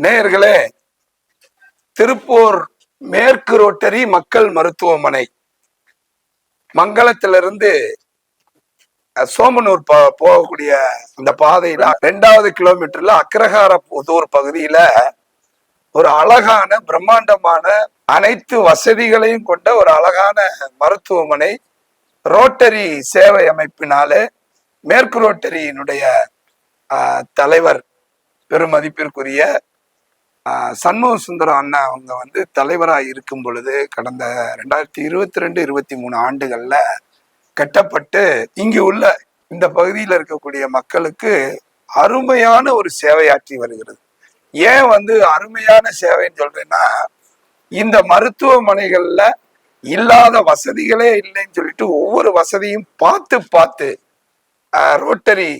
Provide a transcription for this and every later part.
நேயர்களே, திருப்பூர் மேற்கு ரோட்டரி மக்கள் மருத்துவமனை மங்களத்திலிருந்து சோமனூர் போகக்கூடிய அந்த பாதையில 2வது கிலோமீட்டர்ல அக்ரஹாரபுதூர் பகுதியில ஒரு அழகான பிரம்மாண்டமான அனைத்து வசதிகளையும் கொண்ட ஒரு அழகான மருத்துவமனை ரோட்டரி சேவை அமைப்பினாலே மேற்கு ரோட்டரியினுடைய தலைவர் பெருமதிப்பிற்குரிய சண்முக சுந்தரம் அண்ணா அவங்க தலைவராக இருக்கும் பொழுது கடந்த 2022-23 ஆண்டுகள்ல கட்டப்பட்டு இங்கு உள்ள இந்த பகுதியில் இருக்கக்கூடிய மக்களுக்கு அருமையான ஒரு சேவையாற்றி வருகிறது. ஏன் அருமையான சேவைன்னு சொல்றேன்னா, இந்த மருத்துவமனைகள்ல இல்லாத வசதிகளே இல்லைன்னு சொல்லிட்டு ஒவ்வொரு வசதியும் பார்த்து ரோட்டரி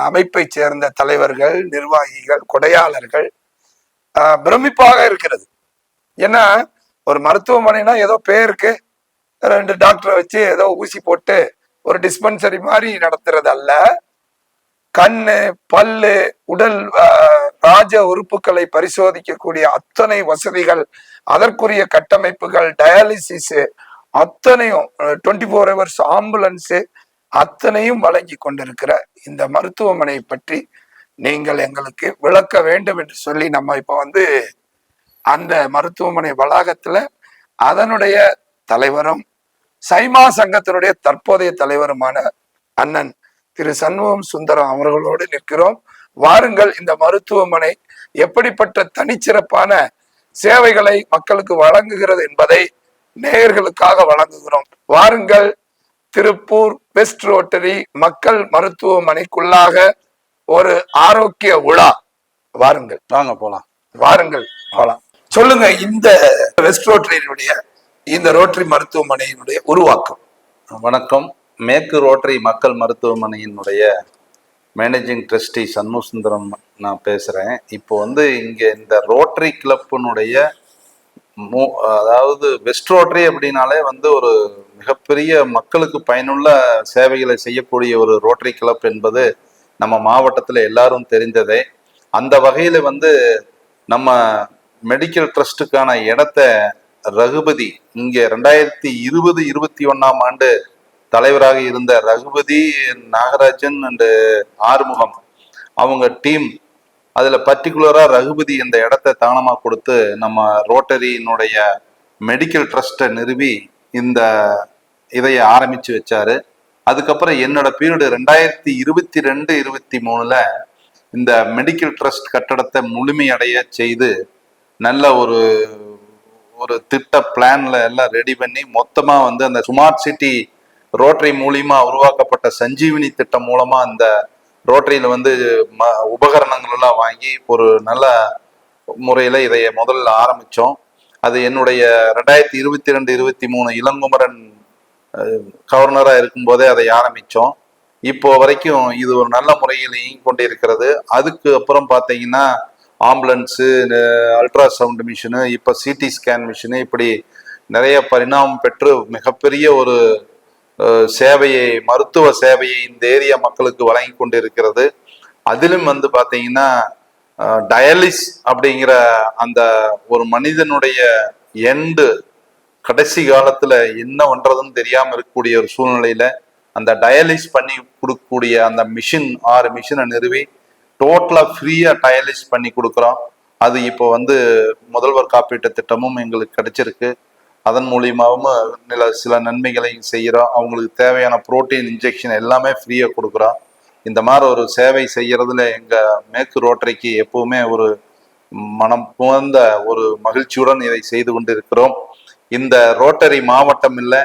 அமைப்பை சேர்ந்த தலைவர்கள், நிர்வாகிகள், கொடையாளர்கள் பிரமிப்பாக இருக்கிறது. ஏன்னா ஒரு மருத்துவமனைனா ஏதோ பேருக்கு 2 டாக்டரை வச்சு ஏதோ ஊசி போட்டு ஒரு டிஸ்பென்சரி மாதிரி நடத்துறது அல்ல. கண்ணு, பல்லு, உடல் ராஜ உறுப்புகளை பரிசோதிக்கக்கூடிய அத்தனை வசதிகள், அதற்குரிய கட்டமைப்புகள், டயாலிசிஸ் அத்தனையும் 24 ஹவர்ஸ் ஆம்புலன்ஸ் அத்தனையும் வழங்கி கொண்டிருக்கிற இந்த மருத்துவமனை பற்றி நீங்கள் எங்களுக்கு விளக்க வேண்டும் என்று சொல்லி நம்ம இப்ப அந்த மருத்துவமனை வளாகத்துல அதனுடைய தலைவரும் சைமா சங்கத்தினுடைய தற்போதைய தலைவருமான அண்ணன் திரு சண்முகம் சுந்தரம் அவர்களோடு நிற்கிறோம். வாருங்கள், இந்த மருத்துவமனை எப்படிப்பட்ட தனிச்சிறப்பான சேவைகளை மக்களுக்கு வழங்குகிறது என்பதை நேயர்களுக்காக வழங்குகிறோம். வாருங்கள், திருப்பூர் வெஸ்ட் ரோட்டரி மக்கள் மருத்துவமனைக்குள்ளாக ஒரு ஆரோக்கிய உலா. வாருங்கள், வாங்க போலாம். வாருங்கள் போலாம். சொல்லுங்க, இந்த வெஸ்ட் ரோட்டரியினுடைய இந்த ரோட்டரி மருத்துவமனையினுடைய உருவாக்கம். வணக்கம். மேற்கு ரோட்டரி மக்கள் மருத்துவமனையினுடைய மேனேஜிங் ட்ரஸ்டி சண்முக சுந்தரம் நான் பேசுறேன். இப்போ இங்க இந்த ரோட்டரி கிளப்பினுடைய அதாவது வெஸ்ட் ரோட்டரி அப்படின்னாலே ஒரு மிகப்பெரிய மக்களுக்கு பயனுள்ள சேவைகளை செய்யக்கூடிய ஒரு ரோட்டரி கிளப் என்பது நம்ம மாவட்டத்தில் எல்லாரும் தெரிந்ததே. அந்த வகையில் நம்ம மெடிக்கல் ட்ரஸ்ட்டுக்கான இடத்த ரகுபதி இங்கே 2020-21 ஆண்டு தலைவராக இருந்த ரகுபதி, நாகராஜன் அண்டு ஆறுமுகம் அவங்க டீம், அதில் பர்டிகுலராக ரகுபதி இந்த இடத்த தானமாக கொடுத்து நம்ம ரோட்டரியினுடைய மெடிக்கல் ட்ரஸ்ட்டை நிறுவி இந்த இதையை ஆரம்பித்து வச்சாரு. அதுக்கப்புறம் என்னோட பீரியடு 2022-23 இந்த மெடிக்கல் ட்ரஸ்ட் கட்டடத்தை முழுமையடைய செய்து நல்ல ஒரு திட்ட பிளான்ல எல்லாம் ரெடி பண்ணி மொத்தமா அந்த ஸ்மார்ட் சிட்டி ரோட்டரி மூலியமா உருவாக்கப்பட்ட சஞ்சீவினி திட்டம் மூலமா அந்த ரோட்டரியில உபகரணங்கள் எல்லாம் வாங்கி ஒரு நல்ல முறையில இதைய முதல்ல ஆரம்பிச்சோம். அது என்னுடைய 2022-23 இளங்குமரன் கவர்னரா இருக்கும் போதே அதை ஆரம்பிச்சோம். இப்போ வரைக்கும் இது ஒரு நல்ல முறையில் இயங்கி கொண்டே இருக்கிறது. அதுக்கு அப்புறம் பார்த்தீங்கன்னா ஆம்புலன்ஸு, அல்ட்ராசவுண்ட் மிஷினு, இப்போ சிடி ஸ்கேன் மிஷினு, இப்படி நிறைய பரிணாமம் பெற்று மிகப்பெரிய ஒரு சேவையை, மருத்துவ சேவையை இந்த ஏரியா மக்களுக்கு வழங்கி கொண்டு இருக்கிறது. அதிலும் பார்த்தீங்கன்னா டயாலிஸ் அப்படிங்கிற அந்த ஒரு மனிதனுடைய கடைசி காலத்துல என்ன பண்றதுன்னு தெரியாம இருக்கக்கூடிய ஒரு சூழ்நிலையில அந்த டயாலிஸ் பண்ணி கொடுக்கக்கூடிய அந்த மிஷின் 6 மிஷினை நிறுவி டோட்டலா ஃப்ரீயா டயலிஸ் பண்ணி கொடுக்குறோம். அது இப்போ வந்து முதல்வர் காப்பீட்டு திட்டமும் எங்களுக்கு கிடைச்சிருக்கு. அதன் மூலியமாகவும் சில நன்மைகளை செய்கிறோம். அவங்களுக்கு தேவையான புரோட்டீன் இன்ஜெக்ஷன் எல்லாமே ஃப்ரீயா கொடுக்குறோம். இந்த மாதிரி ஒரு சேவை செய்யறதுல எங்க மேற்கு ரோட்டரிக்கு எப்பவுமே ஒரு மனம் புகழ்ந்த ஒரு மகிழ்ச்சியுடன் இதை செய்து கொண்டு இருக்கிறோம். இந்த ரோட்டரி மாவட்டம் இல்லை,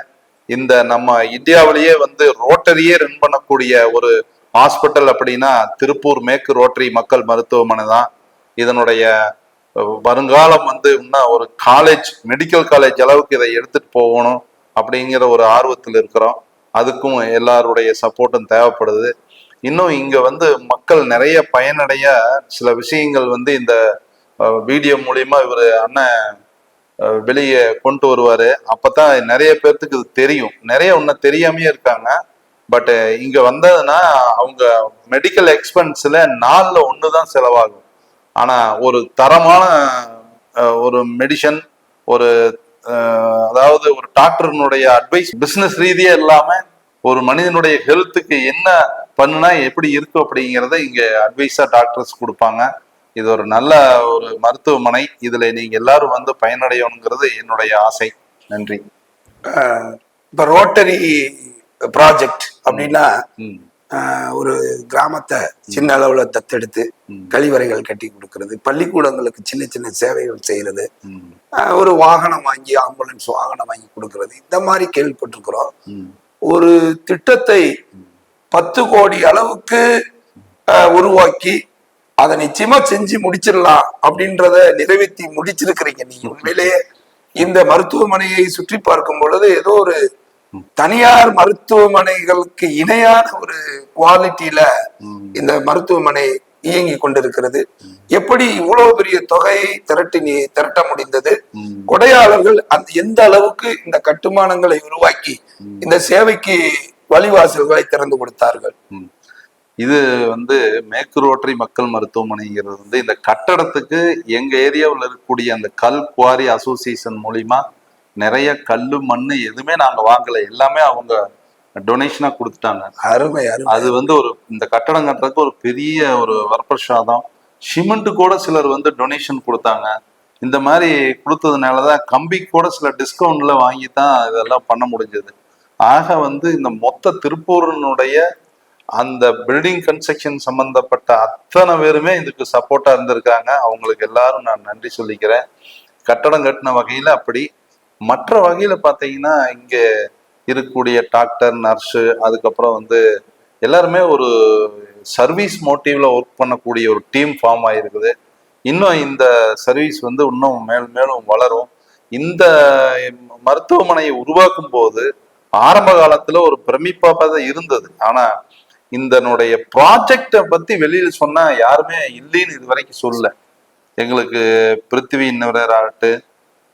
இந்த நம்ம இந்தியாவிலேயே வந்து ரோட்டரியே ரன் பண்ணக்கூடிய ஒரு ஹாஸ்பிட்டல் அப்படின்னா திருப்பூர் மேற்கு ரோட்டரி மக்கள் மருத்துவமனை தான். இதனுடைய வருங்காலம் வந்து இன்னும் ஒரு காலேஜ், மெடிக்கல் காலேஜ் அளவுக்கு இதை எடுத்துட்டு போகணும் அப்படிங்கிற ஒரு ஆர்வத்தில் இருக்கிறோம். அதுக்கும் எல்லாருடைய சப்போர்ட்டும் தேவைப்படுது. இன்னும் இங்க வந்து மக்கள் நிறைய பயனடைய சில விஷயங்கள் வந்து இந்த வீடியோ மூலியமா இவர் அண்ணன் வெளியே கொண்டு வருவாரு. அப்பதான் நிறைய பேர்த்துக்கு இது தெரியும். நிறைய ஒன்னும் தெரியாமையே இருக்காங்க. பட் இங்க வந்ததுன்னா அவங்க மெடிக்கல் எக்ஸ்பென்ஸ்ல 4ல் 1 தான் செலவாகும். ஆனா ஒரு தரமான ஒரு மெடிசன், ஒரு அதாவது ஒரு டாக்டர்னுடைய அட்வைஸ் பிசினஸ் ரீதியா இல்லாம ஒரு மனிதனுடைய ஹெல்த்துக்கு என்ன பண்ணுனா எப்படி இருக்கு அப்படிங்கிறத இங்க அட்வைஸா டாக்டர்ஸ் கொடுப்பாங்க. இது ஒரு நல்ல ஒரு மருத்துவமனை. இதுல நீங்க எல்லாரும் வந்து பயனடையணுங்கிறது என்னுடைய ஆசை. நன்றி. இப்ப ரோட்டரி ப்ராஜெக்ட் அப்படின்னா ஒரு கிராமத்தை சின்ன அளவுல தத்தெடுத்து கழிவறைகள் கட்டி கொடுக்கறது, பள்ளிக்கூடங்களுக்கு சின்ன சின்ன சேவைகள் செய்யறது, ஒரு வாகனம் வாங்கி ஆம்புலன்ஸ் வாகனம் வாங்கி கொடுக்கறது, இந்த மாதிரி கேள்விப்பட்டிருக்கிறோம். ஒரு திட்டத்தை 10 கோடி அளவுக்கு உருவாக்கி அதை நிச்சயமா செஞ்சு முடிச்சிடலாம் அப்படின்றத நிறைவேற்றி முடிச்சிருக்கிறீங்க நீங்க. உண்மையிலேயே இந்த மருத்துவமனையை சுற்றி பார்க்கும் பொழுது ஏதோ ஒரு தனியார் மருத்துவமனைகளுக்கு இணையான ஒரு குவாலிட்டியில இந்த மருத்துவமனை இயங்கி கொண்டிருக்கிறது. எப்படி இவ்வளவு பெரிய தொகையை திரட்ட முடிந்தது? கொடையாளர்கள் அந்த எந்த அளவுக்கு இந்த கட்டுமானங்களை உருவாக்கி இந்த சேவைக்கு வழிவாசல்களை திறந்து கொடுத்தார்கள்? இது வந்து மேற்கு ரோட்டரி மக்கள் மருத்துவமனைங்கிறது வந்து இந்த கட்டடத்துக்கு எங்க ஏரியாவில் இருக்கக்கூடிய அந்த கல் குவாரி அசோசியேஷன் மூலியமா நிறைய கல்லு மண்ணு எதுவுமே நாங்க வாங்கல, எல்லாமே அவங்க டொனேஷனா கொடுத்துட்டாங்க. அருமை. அது வந்து ஒரு இந்த கட்டடம் கட்டுறதுக்கு ஒரு பெரிய ஒரு வரப்பிரசாதம். சிமெண்ட் கூட சிலர் வந்து டொனேஷன் கொடுத்தாங்க. இந்த மாதிரி கொடுத்ததுனாலதான் கம்பி கூட சில டிஸ்கவுண்ட்ல வாங்கி தான் இதெல்லாம் பண்ண முடிஞ்சது. ஆக வந்து இந்த மொத்த திருப்பூரினுடைய அந்த பில்டிங் கன்ஸ்ட்ரக்ஷன் சம்பந்தப்பட்ட அத்தனை பேருமே இதுக்கு சப்போர்ட்டா இருந்திருக்காங்க. அவங்களுக்கு எல்லாரும் நான் நன்றி சொல்லிக்கிறேன். கட்டடம் கட்டின வகையில அப்படி. மற்ற வகையில பாத்தீங்கன்னா இங்க இருக்கக்கூடிய டாக்டர், நர்ஸு, அதுக்கப்புறம் வந்து எல்லாருமே ஒரு சர்வீஸ் மோட்டிவ்ல ஒர்க் பண்ணக்கூடிய ஒரு டீம் ஃபார்ம் ஆயிருக்குது. இன்னும் இந்த சர்வீஸ் வந்து இன்னும் மேலும் மேலும் வளரும். இந்த மருத்துவமனையை உருவாக்கும் போது ஆரம்ப காலத்துல ஒரு பிரமிப்பா தான் இருந்தது. ஆனா இதனுடைய ப்ராஜெக்டை பத்தி வெளியில சொன்னா யாருமே இல்லைன்னு இது வரைக்கும் சொல்லல. எங்களுக்கு பிருத்திவி இன்னவர் ஆகட்டு,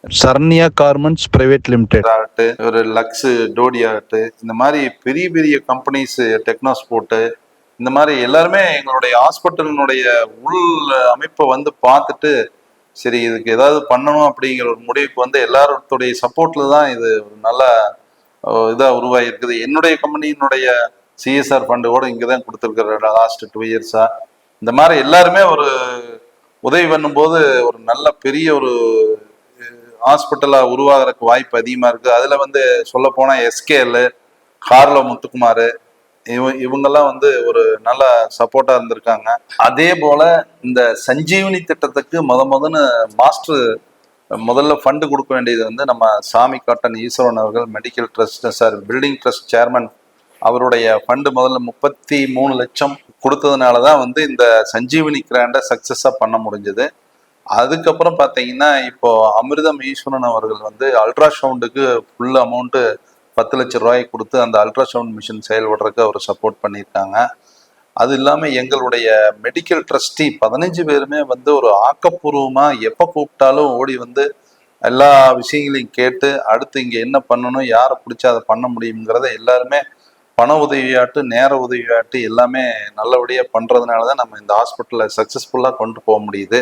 சரண்யா கார்மெண்ட்ஸ் பிரைவேட் லிமிடெட் ஆகட்டு, ஒரு லக்ஸ் டோடி ஆகட்டு, இந்த மாதிரி பெரிய பெரிய கம்பெனிஸ், டெக்னோஸ்போர்ட்டு, இந்த மாதிரி எல்லாருமே எங்களுடைய ஹாஸ்பிட்டலினுடைய உள் அமைப்பை வந்து பார்த்துட்டு சரி இதுக்கு ஏதாவது பண்ணணும் அப்படிங்கிற ஒரு முடிவுக்கு வந்து எல்லாருடைய சப்போர்ட்ல தான் இது ஒரு நல்ல இதா உருவாகிருக்குது. என்னுடைய கம்பெனியினுடைய சிஎஸ்ஆர் ஃபண்டு கூட இங்கதான் கொடுத்துருக்கிற லாஸ்ட் 2 இயர்ஸா. இந்த மாதிரி எல்லாருமே ஒரு உதவி பண்ணும்போது ஒரு நல்ல பெரிய ஒரு ஹாஸ்பிட்டலா உருவாகிறதுக்கு வாய்ப்பு அதிகமா இருக்கு. அதுல வந்து சொல்ல போனா எஸ்கேஎல், கார்லோ முத்துக்குமார், இவங்கெல்லாம் வந்து ஒரு நல்ல சப்போர்ட்டா இருந்திருக்காங்க. அதே போல இந்த சஞ்சீவனி திட்டத்துக்கு முதல்ல ஃபண்டு கொடுக்க வேண்டியது வந்து நம்ம சாமி காட்டன் ஈஸ்வரன் அவர்கள், medical trust building trust chairman, அவருடைய ஃபண்டு முதல்ல 33 லட்சம் கொடுத்ததுனாலதான் வந்து இந்த சஞ்சீவனி கிராண்டை சக்சஸா பண்ண முடிஞ்சது. அதுக்கப்புறம் பார்த்தீங்கன்னா இப்போ அமிர்தம் ஈஸ்வரன் அவர்கள் வந்து அல்ட்ராசவுண்டுக்கு ஃபுல் அமௌண்ட்டு 10 லட்சம் ரூபாய் கொடுத்து அந்த அல்ட்ராசவுண்ட் மிஷின் செயல்படுறதுக்கு அவர் சப்போர்ட் பண்ணியிருக்காங்க. அது இல்லாமல் எங்களுடைய மெடிக்கல் ட்ரஸ்டி 15 பேருமே வந்து ஒரு ஆக்கப்பூர்வமா எப்போ கூப்பிட்டாலும் ஓடி வந்து எல்லா விஷயங்களையும் கேட்டு அடுத்து இங்க என்ன பண்ணணும், யாரை பிடிச்சா அதை பண்ண முடியுங்கிறத எல்லாருமே பண உதவியாட்டு, நேர உதவியாட்டு எல்லாமே நல்லபடியா பண்றதுனாலதான் நம்ம இந்த ஹாஸ்பிட்டலை சக்சஸ்ஃபுல்லா கொண்டு போக முடியுது.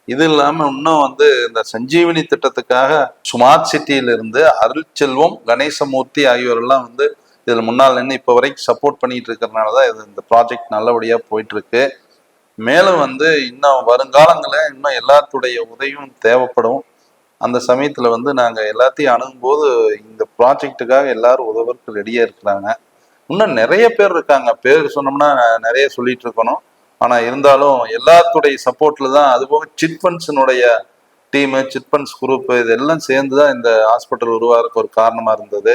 இது இல்லாம இன்னும் வந்து இந்த சஞ்சீவனி திட்டத்துக்காக ஸ்மார்ட் சிட்டியிலிருந்து அருள்செல்வம், கணேசமூர்த்தி ஆகியோரெல்லாம் வந்து இதுல முன்னால் நின்று இப்போ வரைக்கும் சப்போர்ட் பண்ணிட்டு இருக்கிறதுனாலதான் இந்த ப்ராஜெக்ட் நல்லபடியா போயிட்டு இருக்கு. மேலும் வந்து இன்னும் வருங்காலங்களில் இன்னும் எல்லாத்துடைய உதவியும் தேவைப்படும். அந்த சமயத்துல வந்து நாங்க எல்லாத்தையும் அணுகும்போது இந்த ப்ராஜெக்டுக்காக எல்லாரும் உதவுறதுக்கு ரெடியா இருக்கிறாங்க. இன்னும் நிறைய பேர் இருக்காங்க. பேர் சொன்னோம்னா நிறைய சொல்லிட்டு இருக்கணும். ஆனா இருந்தாலும் எல்லாத்துடைய சப்போர்ட்ல தான். அதுபோக சிட் ஃபண்ட்ஸினுடைய டீமு, சிட் ஃபண்ட்ஸ் குரூப் இதெல்லாம் சேர்ந்து தான் இந்த ஹாஸ்பிட்டல் உருவாகிறதுக்கு ஒரு காரணமா இருந்தது.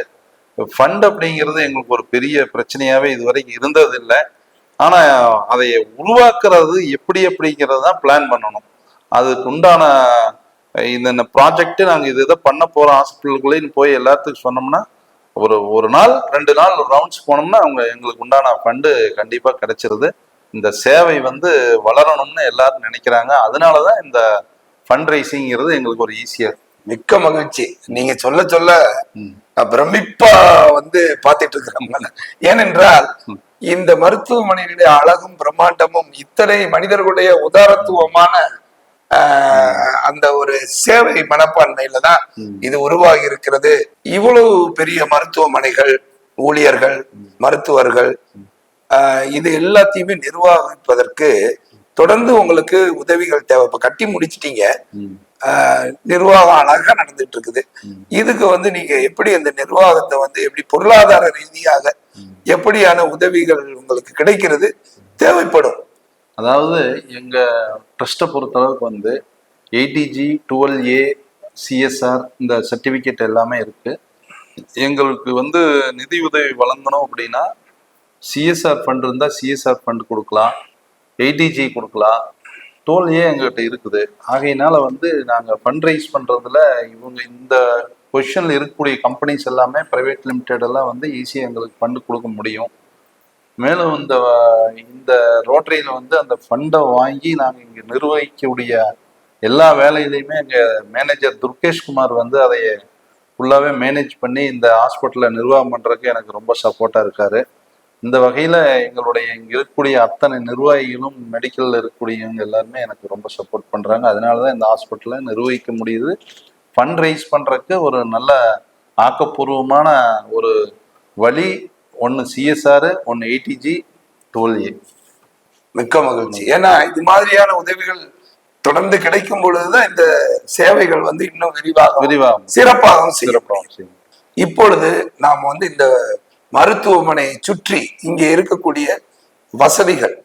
ஃபண்ட் அப்படிங்கிறது எங்களுக்கு ஒரு பெரிய பிரச்சனையாவே இதுவரைக்கும் இருந்தது இல்லை. ஆனா அதை உருவாக்குறது எப்படி அப்படிங்கிறது தான் பிளான் பண்ணணும். அதுக்கு உண்டான இந்த ப்ராஜெக்ட் நாங்கள் இதை பண்ண போறோம் ஹாஸ்பிட்டலுக்குள்ளேன்னு போய் எல்லாத்துக்கும் சொன்னோம்னா ஒரு நாள் 2 நாள் ரவுண்ட்ஸ் போனோம்னா அவங்க எங்களுக்கு உண்டான ஃபண்டு கண்டிப்பா கிடைச்சிருது. இந்த சேவை வந்து வளரணும்னு எல்லாரும் நினைக்கிறாங்க. அதனாலதான் இந்த ஃபண்ட் ரைசிங்கிறது எங்களுக்கு ஒரு ஈஸியா. மிக்க மகிழ்ச்சி. நீங்க சொல்ல சொல்ல பிரமிப்பா வந்து பாத்துட்டு இருக்கிறோம். ஏனென்றால் இந்த மருத்துவமனையினுடைய அழகும் பிரம்மாண்டமும் இத்தனை மனிதர்களுடைய உதாரத்துவமான அந்த ஒரு சேவை மனப்பான்மையில தான் இது உருவாகி இருக்கிறது. இவ்வளவு பெரிய மருத்துவமனைகள், ஊழியர்கள், மருத்துவர்கள் இது எல்லாத்தையுமே நிர்வகிப்பதற்கு தொடர்ந்து உங்களுக்கு உதவிகள் தேவை. இப்ப கட்டி முடிச்சிட்டீங்க, நிர்வாகம் அழகா நடந்துட்டு இருக்குது. இதுக்கு வந்து நீங்க எப்படி அந்த நிர்வாகத்தை வந்து எப்படி பொருளாதார ரீதியாக எப்படியான உதவிகள் உங்களுக்கு கிடைக்கிறது தேவைப்படும்? அதாவது எங்க ட்ரஸ்ட்டை பொறுத்தளவுக்கு வந்து ஏடிஜி 12A CSR இந்த சர்டிபிகேட் எல்லாமே இருக்கு. எங்களுக்கு வந்து நிதி உதவி வழங்கணும் அப்படின்னா சிஎஸ்ஆர் ஃபண்ட் இருந்தால் சிஎஸ்ஆர் ஃபண்ட் கொடுக்கலாம், ஏடிஜி கொடுக்கலாம், 12A எங்ககிட்ட இருக்குது. ஆகையினால வந்து நாங்கள் ஃபண்ட் ரைஸ் பண்ணுறதுல இவங்க இந்த பொசிஷனில் இருக்கக்கூடிய கம்பெனிஸ் எல்லாமே ப்ரைவேட் லிமிடெட் எல்லாம் வந்து ஈஸியாக எங்களுக்கு ஃபண்டு கொடுக்க முடியும். மேலும் இந்த ரோட்டரியில் வந்து அந்த ஃபண்டை வாங்கி நாங்கள் இங்கே நிர்வகிக்கக்கூடிய எல்லா வேலையிலையுமே எங்கள் மேனேஜர் துர்கேஷ்குமார் வந்து அதை ஃபுல்லாகவே மேனேஜ் பண்ணி இந்த ஹாஸ்பிட்டலை நிர்வாகம் பண்ணுறதுக்கு எனக்கு ரொம்ப சப்போர்ட்டாக இருக்காரு. இந்த வகையில் எங்களுடைய இங்கே இருக்கக்கூடிய அத்தனை நிர்வாகிகளும் மெடிக்கலில் இருக்கக்கூடியவங்க எல்லாருமே எனக்கு ரொம்ப சப்போர்ட் பண்ணுறாங்க. அதனால தான் இந்த ஹாஸ்பிட்டலை நிர்வகிக்க முடியுது. ஃபண்ட் ரைஸ் பண்ணுறதுக்கு ஒரு நல்ல ஆக்கப்பூர்வமான ஒரு வழி. ஒன்று சிஎஸ்ஆர், ஒன்று ஏடிஜி, 12A. மிக்க மகிழ்ச்சி. ஏன்னா இது மாதிரியான உதவிகள் தொடர்ந்து கிடைக்கும் பொழுதுதான் இந்த சேவைகள் வந்து இன்னும் விரிவாக சிறப்பாகவும் செய்யும். இப்பொழுது நாம் வந்து இந்த மருத்துவமனையை சுற்றி இங்கே இருக்கக்கூடிய வசதிகள்,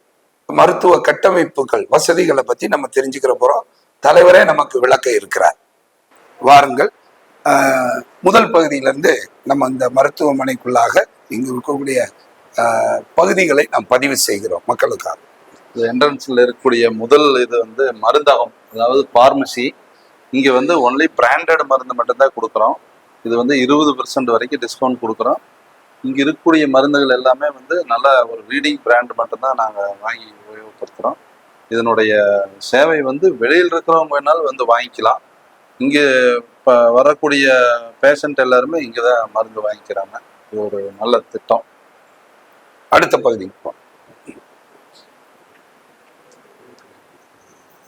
மருத்துவ கட்டமைப்புகள், வசதிகளை பத்தி நம்ம தெரிஞ்சுக்கிற போறோம். தலைவரே நமக்கு விளக்க இருக்கிறார். வாருங்கள். முதல் பகுதியிலிருந்து நம்ம இந்த மருத்துவமனைக்குள்ளாக இங்கு இருக்கக்கூடிய பகுதிகளை நாம் பதிவு செய்கிறோம் மக்களுக்காக. என்ட்ரன்ஸ்ல இருக்கக்கூடிய முதல் இது வந்து மருந்தகம், அதாவது பார்மசி. இங்க வந்து ஒன்லி பிராண்டட் மருந்து மட்டும்தான் கொடுக்குறோம். இது வந்து 20% வரைக்கும் டிஸ்கவுண்ட் கொடுக்குறோம். இங்க இருக்கக்கூடிய மருந்துகள் எல்லாமே வந்து நல்ல ஒரு ரீடிங் பிராண்ட் மட்டும்தான் நாங்கள் வாங்கி உபயோகப்படுத்துகிறோம். இதனுடைய சேவை வந்து வெளியில் இருக்கிறவங்க வேணாலும் வந்து வாங்கிக்கலாம். இங்கே இப்போ வரக்கூடிய பேஷண்ட் எல்லாருமே இங்கே தான் மருந்து வாங்கிக்கிறாங்க. இது ஒரு நல்ல திட்டம். அடுத்த பகுதிக்கு போகிறோம்.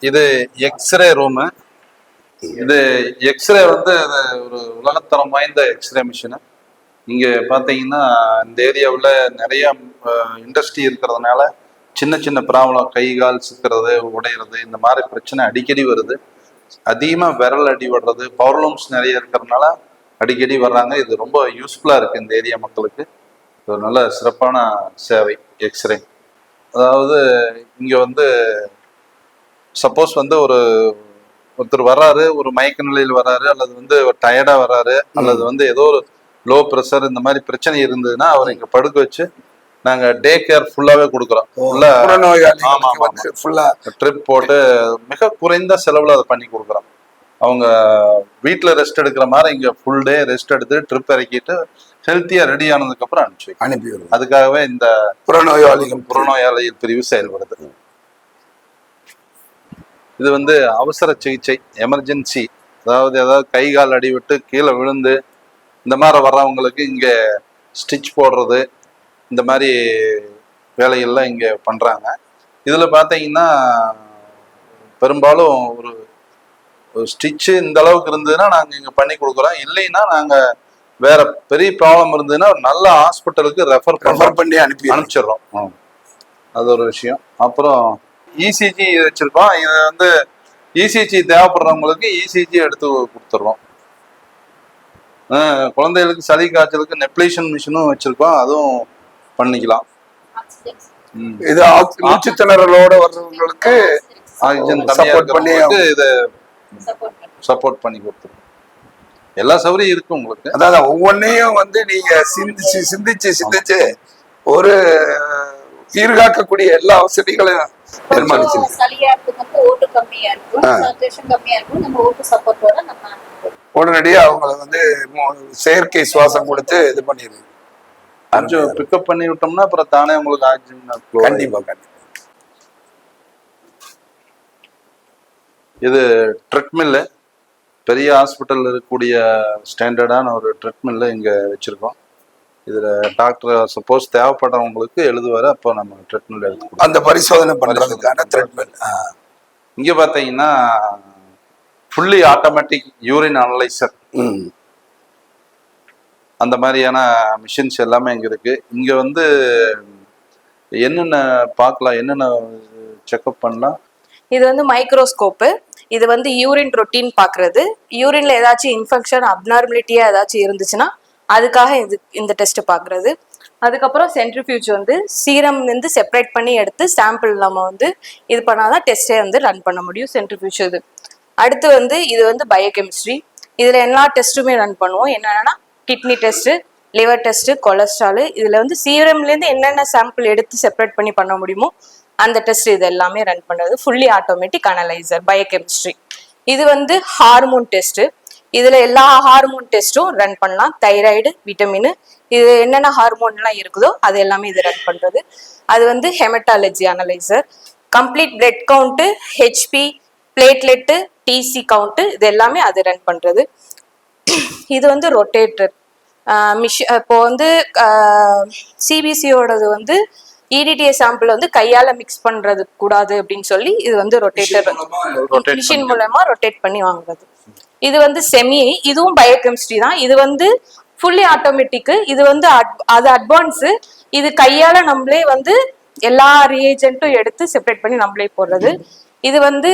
இது எக்ஸ்ரே ரூமு. இது எக்ஸ்ரே வந்து ஒரு உலகத்தரம் வாய்ந்த எக்ஸ்ரே மிஷினு. இங்கே பார்த்தீங்கன்னா இந்த ஏரியாவில் நிறைய இண்டஸ்ட்ரி இருக்கிறதுனால சின்ன சின்ன ப்ராப்ளம், கை கால் சிக்கிறது, உடையிறது, இந்த மாதிரி பிரச்சனை அடிக்கடி வருது. அதிகமாக விரல் அடி விடுறது, பவர்லூம்ஸ் நிறைய இருக்கிறதுனால அடிக்கடி வர்றாங்க. இது ரொம்ப யூஸ்ஃபுல்லாக இருக்குது இந்த ஏரியா மக்களுக்கு. ஒரு நல்ல சிறப்பான சேவை எக்ஸ்ரே. அதாவது இங்கே வந்து சப்போஸ் வந்து ஒருத்தர் வர்றாரு, ஒரு மயக்க நிலையில் வர்றாரு, அல்லது வந்து டயர்டாக வர்றாரு, அல்லது வந்து ஏதோ ஒரு லோ ப்ரெஷர் இந்த மாதிரி பிரச்சனை இருந்ததுன்னா அவர் இங்கே படுக்க வச்சு நாங்கள் டே கேர் ஃபுல்லாகவே கொடுக்குறோம். ட்ரிப் போட்டு மிக குறைந்த செலவில் அதை பண்ணி கொடுக்குறோம். அவங்க வீட்டில் ரெஸ்ட் எடுக்கிற மாதிரி இங்கே ஃபுல் டே ரெஸ்ட் எடுத்து ட்ரிப் இறக்கிட்டு ஹெல்த்தியாக ரெடி ஆனதுக்கப்புறம் அனுப்பி அதுக்காகவே இந்த புறநோயாளிகள் பிரிவு செயல்படுது. இது வந்து அவசர சிகிச்சை, எமர்ஜென்சி. ஏதாவது கை கால் அடிவிட்டு கீழே விழுந்து இந்த மாதிரி வர்றவங்களுக்கு இங்கே ஸ்டிச் போடுறது, இந்த மாதிரி வேலைகள்லாம் இங்கே பண்ணுறாங்க. இதில் பார்த்தீங்கன்னா பெரும்பாலும் ஒரு ஸ்டிச்சு இந்த அளவுக்கு இருந்ததுன்னா நாங்கள் இங்கே பண்ணி கொடுக்குறோம். இல்லைன்னா நாங்கள் வேற பெரிய ப்ராப்ளம் இருந்ததுன்னா நல்ல ஹாஸ்பிட்டலுக்கு ரெஃபர் பண்ணி அனுப்பிச்சிடுறோம். அது ஒரு விஷயம். அப்புறம் இசிஜி வச்சிருக்கோம். இது வந்து இசிஜி தேவைப்படுறவங்களுக்கு இசிஜி எடுத்து கொடுத்துட்றோம். குழந்தைகளுக்கு சளி காய்ச்சலுக்கு நெப்லேஷன் மிஷினும் வச்சிருக்கோம், அதுவும் பண்ணிக்கலாம். இது மூச்சு திணறலோட வர்றவங்களுக்கு ஆக்சிஜன் சப்போர்ட் பண்ணி இதை சப்போர்ட் பண்ணி கொடுத்துருவோம். எல்லா சௌகரியம் இருக்கு உங்களுக்கு. அதான் ஒவ்வொன்னையும் வந்து நீங்க சிந்திச்சு ஒரு ஈர்காக்கக்கூடிய எல்லா வசதிகளையும் நிர்மாணிச்சிருக்கீங்க. சளியா இருக்கும், ஓட்டு கம்மியா இருக்கும், சர்க்குலேஷன் கம்மியா இருக்கும், நம்ம ஓட்டு சப்போர்ட்டோட நம்ம உடனடியாக அவங்களை வந்து செயற்கை சுவாசம் கொடுத்து இது பண்ணிடுது. கொஞ்சம் பிக்கப் பண்ணி விட்டோம்னா அப்புறம் தானே உங்களுக்கு ஆக்சிஜன். கண்டிப்பா. இது ட்ரெட்மில்லு, பெரிய ஹாஸ்பிட்டல் இருக்கக்கூடிய ஸ்டாண்டர்டான ஒரு ட்ரெட்மில்ல இங்க வச்சிருக்கோம். இதுல டாக்டர் சப்போஸ் தேவைப்படுறவங்களுக்கு எழுதுவாரு, அப்போ நம்ம ட்ரெட்மில் எடுத்துக்கணும். அந்த பரிசோதனை பண்றதுக்கான ட்ரெட்மில். இங்க பாத்தீங்கன்னா ஃபுல்லி ஆட்டோமேட்டிக் யூரின் அனலைசர், அந்த மாதிரியான மிஷின்ஸ் எல்லாமே இங்க இருக்கு. இங்க வந்து என்னென்ன பார்க்கலாம், என்னென்ன செக்அப் பண்ணலாம். இது வந்து மைக்ரோஸ்கோப்பு. இது வந்து யூரின் ரொட்டீன் பார்க்கறது. யூரின்ல ஏதாச்சும் இன்ஃபெக்ஷன் அப்நார்மலிட்டியா ஏதாச்சும் இருந்துச்சுன்னா அதுக்காக இந்த டெஸ்ட் பார்க்கறது. அதுக்கப்புறம் சென்ட்ரிஃபியூஜ் வந்து சீரம் வந்து செப்பரேட் பண்ணி எடுத்து சாம்பிள் நம்ம வந்து இது பண்ணாதான் டெஸ்ட்டே வந்து ரன் பண்ண முடியும். சென்ட்ரிஃபியூஜ் இது. அடுத்து வந்து இது வந்து பயோகெமிஸ்ட்ரி. இதுல எல்லா டெஸ்ட்டுமே ரன் பண்ணுவோம். என்னன்னா kidney test, liver test, cholesterol. இதுல வந்து சீரம்லேருந்து என்னென்ன சாம்பிள் எடுத்து செப்பரேட் பண்ணி பண்ண முடியுமோ அந்த டெஸ்ட் இது எல்லாமே ரன் பண்ணுறது. Fully automatic analyser biochemistry. இது வந்து ஹார்மோன் டெஸ்ட். இதுல எல்லா ஹார்மோன் டெஸ்ட்டும் ரன் பண்ணலாம். தைராய்டு, விட்டமின், இது என்னென்ன ஹார்மோன்லாம் இருக்குதோ அது எல்லாமே இது ரன் பண்றது. அது வந்து haematology analyser. Complete blood count, HB, platelet, TC count, இது எல்லாமே அது ரன் பண்றது. இது வந்து ரொட்டேட்டர் மிஷின். இப்போ வந்து சிபிசியோடது வந்து இடிடிஏ சாம்பிள் வந்து கையால மிக்ஸ் பண்றது கூடாது அப்படின்னு சொல்லி இது வந்து ரொட்டேட்டர் மிஷின் மூலமா ரொட்டேட் பண்ணி வாங்குறது. இது வந்து செமி, இதுவும் பயோகெமிஸ்ட்ரி தான். இது வந்து ஃபுல்லி ஆட்டோமேட்டிக். இது வந்து அது அட்வான்ஸ். இது கையால நம்மளே வந்து எல்லா ரியேஜென்ட்டும் எடுத்து செப்பரேட் பண்ணி நம்மளே போடுறது. இது வந்து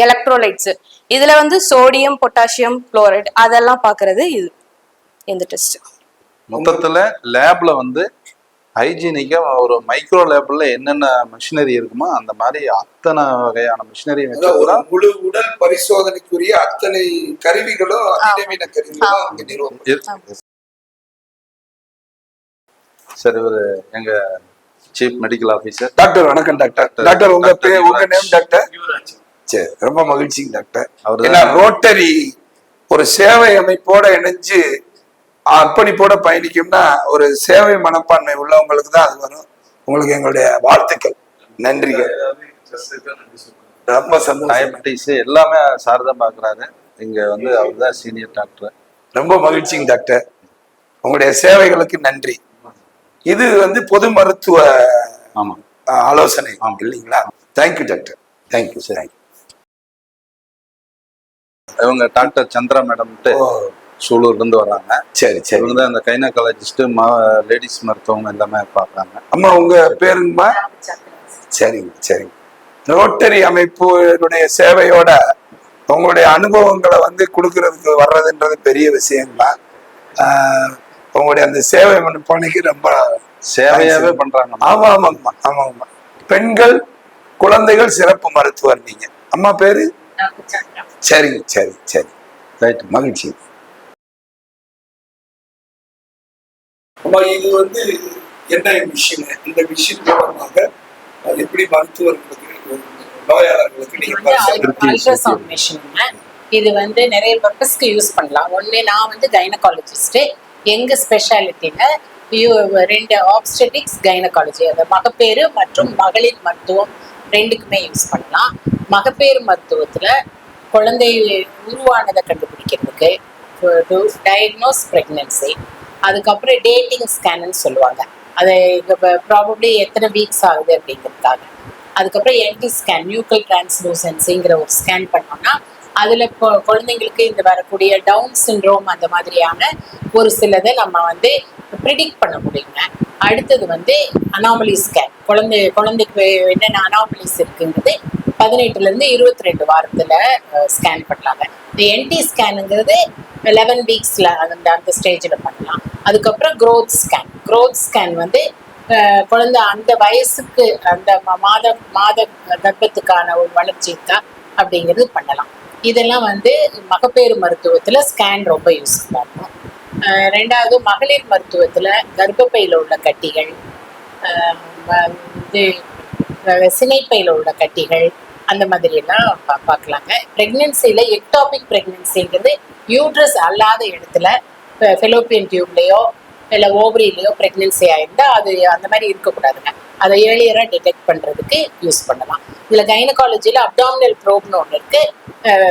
எலக்ட்ரோலைட்ஸ். இதுல வந்து சோடியம், பொட்டாசியம், குளோரைடு அதெல்லாம் பாக்குறது இது இந்த டெஸ்ட். மொத்தத்துல லேப்ல வந்து ஹைஜீனிக்கா ஒரு மைக்ரோ லேப்ல என்னென்ன மிஷினரி இருக்குமோ அந்த மாதிரி அத்தனை வகையான மிஷினரி முழு உடல் பரிசோதனைக்குரிய அத்தனை கருவிகளும் அதிநவீன கருவிகளும். சரி, ஒரு எங்க சீஃப் மெடிக்கல் ஆபீசர் டாக்டர். வணக்கம் டாக்டர். டாக்டர் உங்க பேர், உங்க நேம் டாக்டர்? சரி, ரொம்ப மகிழ்ச்சிங்க டாக்டர். அவர் ரோட்டரி ஒரு சேவை அமைப்போட இணைஞ்சு அர்ப்பணிப்போட பயணிக்கும்னா ஒரு சேவை மனப்பான்மை உள்ளவங்களுக்கு தான் அது வரும். உங்களுக்கு எங்களுடைய வாழ்த்துக்கள், நன்றிகள். ரொம்ப சந்தோஷம். டயபெட்டிஸ் எல்லாமே சார் தான் பாக்குறாரு. இங்க வந்து அவர் தான் சீனியர் டாக்டர். ரொம்ப மகிழ்ச்சிங்க டாக்டர், உங்களுடைய சேவைகளுக்கு நன்றி. இது வந்து பொது மருத்துவ ஆலோசனை இல்லைங்களா? Thank you doctor. Thank you sir. இவங்க டாக்டர் சந்திரா மேடம்ட்டு சூலூர்ல இருந்து வர்றாங்க. சரி சரி. இவங்க தான் இந்த கைனகாலஜிஸ்ட், லேடிஸ் மருத்துவம் எல்லாமே பார்க்குறாங்க. அம்மா உங்க பேருங்கம்மா? சரிங்க சரிங்க. ரோட்டரி அமைப்புடைய சேவையோட உங்களுடைய அனுபவங்களை வந்து கொடுக்கறதுக்கு வர்றதுன்றது பெரிய விஷயங்களா? உங்களுடைய அந்த சேவை மனப்பான்மைக்கு ரொம்ப சேவையாவே பண்றாங்க. ஆமா ஆமாங்கம்மா, ஆமாங்கம்மா. பெண்கள், குழந்தைகள் சிறப்பு மருத்துவர் நீங்க. அம்மா பேரு? சரிங்க சரி சரி. ரைட், மகிழ்ச்சி. அம்மா இது வந்து என்ன மிஷின்? இந்த மிஷின் மூலமாக எப்படி மருத்துவர்களுக்கு, நோயாளர்களுக்கு அல்ட்ராசவுண்ட் மிஷின். இது வந்து நிறைய பர்பஸ்க்கு யூஸ் பண்ணலாம். ஒன்று, நான் வந்து கைனகாலஜிஸ்ட். எங்கள் ஸ்பெஷாலிட்டியில் 2 ஆப்ஸ்டெட்டிக்ஸ், கைனகாலஜி, அது மகப்பேறு மற்றும் மகளிர் மருத்துவம் ரெண்டுக்குமே யூஸ் பண்ணலாம். மகப்பேறு மருத்துவத்தில் குழந்தை உருவானதை கண்டுபிடிக்கிறதுக்கு, டயக்னோஸ் ப்ரெக்னன்சி, அதுக்கப்புறம் டேட்டிங் ஸ்கேன்னு சொல்லுவாங்க, அதை ப்ராபப்ளி எத்தனை வீக்ஸ் ஆகுது அப்படிங்கிறதுக்காக. அதுக்கப்புறம் என்டி ஸ்கேன், நியூக்ளியர் டிரான்ஸ்லூசன்சிங்கிற ஒரு ஸ்கேன் பண்ணோம்னா அதில் குழந்தைங்களுக்கு இந்த வரக்கூடிய டவுன் சிண்ட்ரோம் அந்த மாதிரியான ஒரு சிலதை நம்ம வந்து ப்ரிடிக்ட் பண்ண முடியுங்க. அடுத்தது வந்து அனாமலி ஸ்கேன். குழந்தைக்கு என்னென்ன அனாமலிஸ் இருக்குங்கிறது 18ல இருந்து 22 வாரத்துல ஸ்கேன் பண்ணலாங்க. இந்த என்டி ஸ்கேனுங்கிறது 11 வீக்ஸ்ல அந்த ஸ்டேஜில் பண்ணலாம். அதுக்கப்புறம் க்ரோத் ஸ்கேன் வந்து குழந்தை அந்த வயசுக்கு அந்த மாத கர்ப்பத்துக்கான ஒரு வளர்ச்சி இருக்கா அப்படிங்கிறது பண்ணலாம். இதெல்லாம் வந்து மகப்பேறு மருத்துவத்துல ஸ்கேன் ரொம்ப யூஸ்ஃபுல்லாக இருக்கும். ரெண்டாவது மகளிர் மருத்துவத்துல கர்ப்பப்பையில் உள்ள கட்டிகள், இது சினைப்பையில் உள்ள கட்டிகள், அந்த மாதிரி எல்லாம் பார்க்கலாங்க. ப்ரெக்னென்சியில் எக்டாபிக் ப்ரெக்னென்சிங்கிறது யூட்ரஸ் அல்லாத இடத்துல ஃபெலோப்பியன் டியூப்லேயோ இல்லை ஓவரியிலையோ ப்ரெக்னென்சி ஆயிருந்தால் அது அந்த மாதிரி இருக்கக்கூடாதுங்க. அதை ஏர்லியராக டிடெக்ட் பண்ணுறதுக்கு யூஸ் பண்ணலாம். இதில் கைனகாலஜியில் அப்டாமினல் ப்ரோப்னு ஒன்று இருக்குது,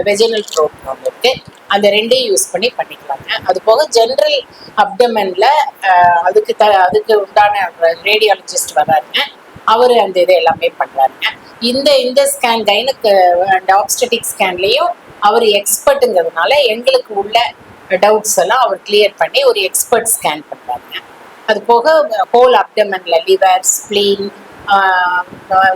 வெஜினல் ப்ரோப்னு ஒன்று இருக்குது. அந்த ரெண்டையும் யூஸ் பண்ணிக்கலாங்க. அது போக ஜென்ரல் அப்டமனில் அதுக்கு உண்டான ரேடியாலஜிஸ்ட் வர்றாருங்க. அவர் அந்த இதை எல்லாமே பண்ணுறாருங்க. இந்த ஸ்கேன் கைனக் அண்ட் ஆப்ஸ்டெட்டிக் ஸ்கேன்லேயும் அவர் எக்ஸ்பர்ட்டுங்கிறதுனால எங்களுக்கு உள்ள டவுட்ஸ் எல்லாம் அவர் கிளியர் பண்ணி ஒரு எக்ஸ்பர்ட் ஸ்கேன் பண்ணுறாருங்க. அது போக ஹோல் அப்டமன்ல லிவர், ஸ்ப்ளீன்,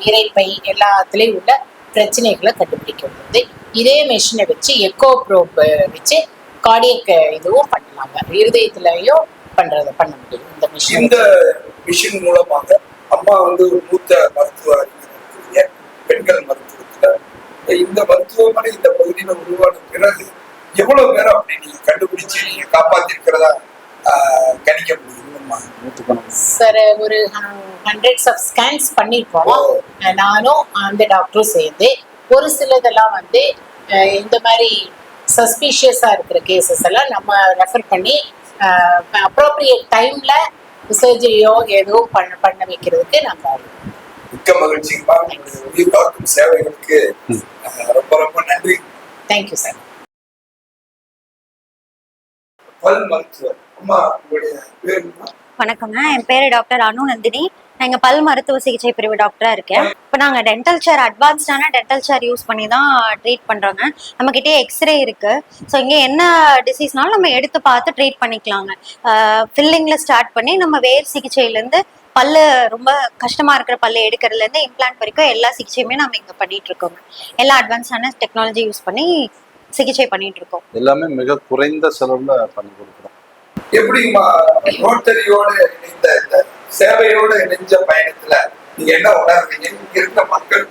இரைப்பை எல்லாத்துலேயும் உள்ள பிரச்சனைகளை கண்டுபிடிக்கிறது. இதே மெஷினை வச்சு எக்கோ ப்ரோப் வச்சு கார்டியக் இதுவும் பண்ணலாங்க. இருதயத்திலையும் பண்ண முடியும் இந்த மிஷின். இந்த மிஷின் மூலமாக அம்மா வந்து ஒரு மூத்த மருத்துவ அறிஞர், பெண்கள் மருத்துவத்துல இந்த மருத்துவமனை இந்த பகுதியில உருவான பிறகு எவ்வளவு பேரும் அப்படி நீங்க கண்டுபிடிச்சு நீங்க காப்பாத்திருக்கிறதா கணிக்க முடியுமா? சார், ஒரு ஹண்ட்ரட்ஸ் ஆஃப் ஸ்கேன்ஸ் பண்ணியிருக்கோம். நானும் அந்த டாக்டரும் சேர்ந்து ஒரு சிலதெல்லாம் வந்து இந்த மாதிரி சஸ்பீஷியஸாக இருக்கிற கேசஸ் எல்லாம் நம்ம ரெஃபர் பண்ணி அப்ரோப்ரியேட் டைம்ல சர்ஜரியோ ஏதோ பண்ண வைக்கிறதுக்கு நாங்கள் மிக்க மகிழ்ச்சிங்கம்மா. உயிர் காக்கும் சேவைகளுக்கு ரொம்ப ரொம்ப நன்றி. Thank you sir. பல் மருத்துவர் அம்மா, உங்களுடைய பேர்? வணக்கங்க, என் பேரு டாக்டர் அனு நந்தினி. நான் இங்க பல் மருத்துவ சிகிச்சை பிரிவு டாக்டரா இருக்கேன். இப்போ நாங்கள் டென்டல் சேர், அட்வான்ஸ்டான டென்டல் சேர் யூஸ் பண்ணி தான் ட்ரீட் பண்றோங்க. நம்ம கிட்டே எக்ஸ்ரே இருக்கு. ஸோ இங்கே என்ன டிசீஸ்னாலும் நம்ம எடுத்து பார்த்து ட்ரீட் பண்ணிக்கலாங்க. ஃபில்லிங்ல ஸ்டார்ட் பண்ணி நம்ம வேர் சிகிச்சையிலேருந்து பல்லு ரொம்ப கஷ்டமா இருக்கிற பல்லு எடுக்கிறதுலேருந்து இம்ப்ளான்ட் வரைக்கும் எல்லா சிகிச்சையுமே நம்ம இங்கே பண்ணிட்டு இருக்கோங்க. எல்லா அட்வான்ஸான டெக்னாலஜி யூஸ் பண்ணி சிகிச்சை பண்ணிட்டு இருக்கோம். எல்லாமே மிக குறைந்த செலவுல பண்ணி கொடுக்குறோம். எப்படிமா ரோட்டரியோட இணைந்த இந்த சேவையோட இணைஞ்ச பயணத்துல நீங்க என்ன உணர்றீங்க? இங்க இருக்க மக்கள்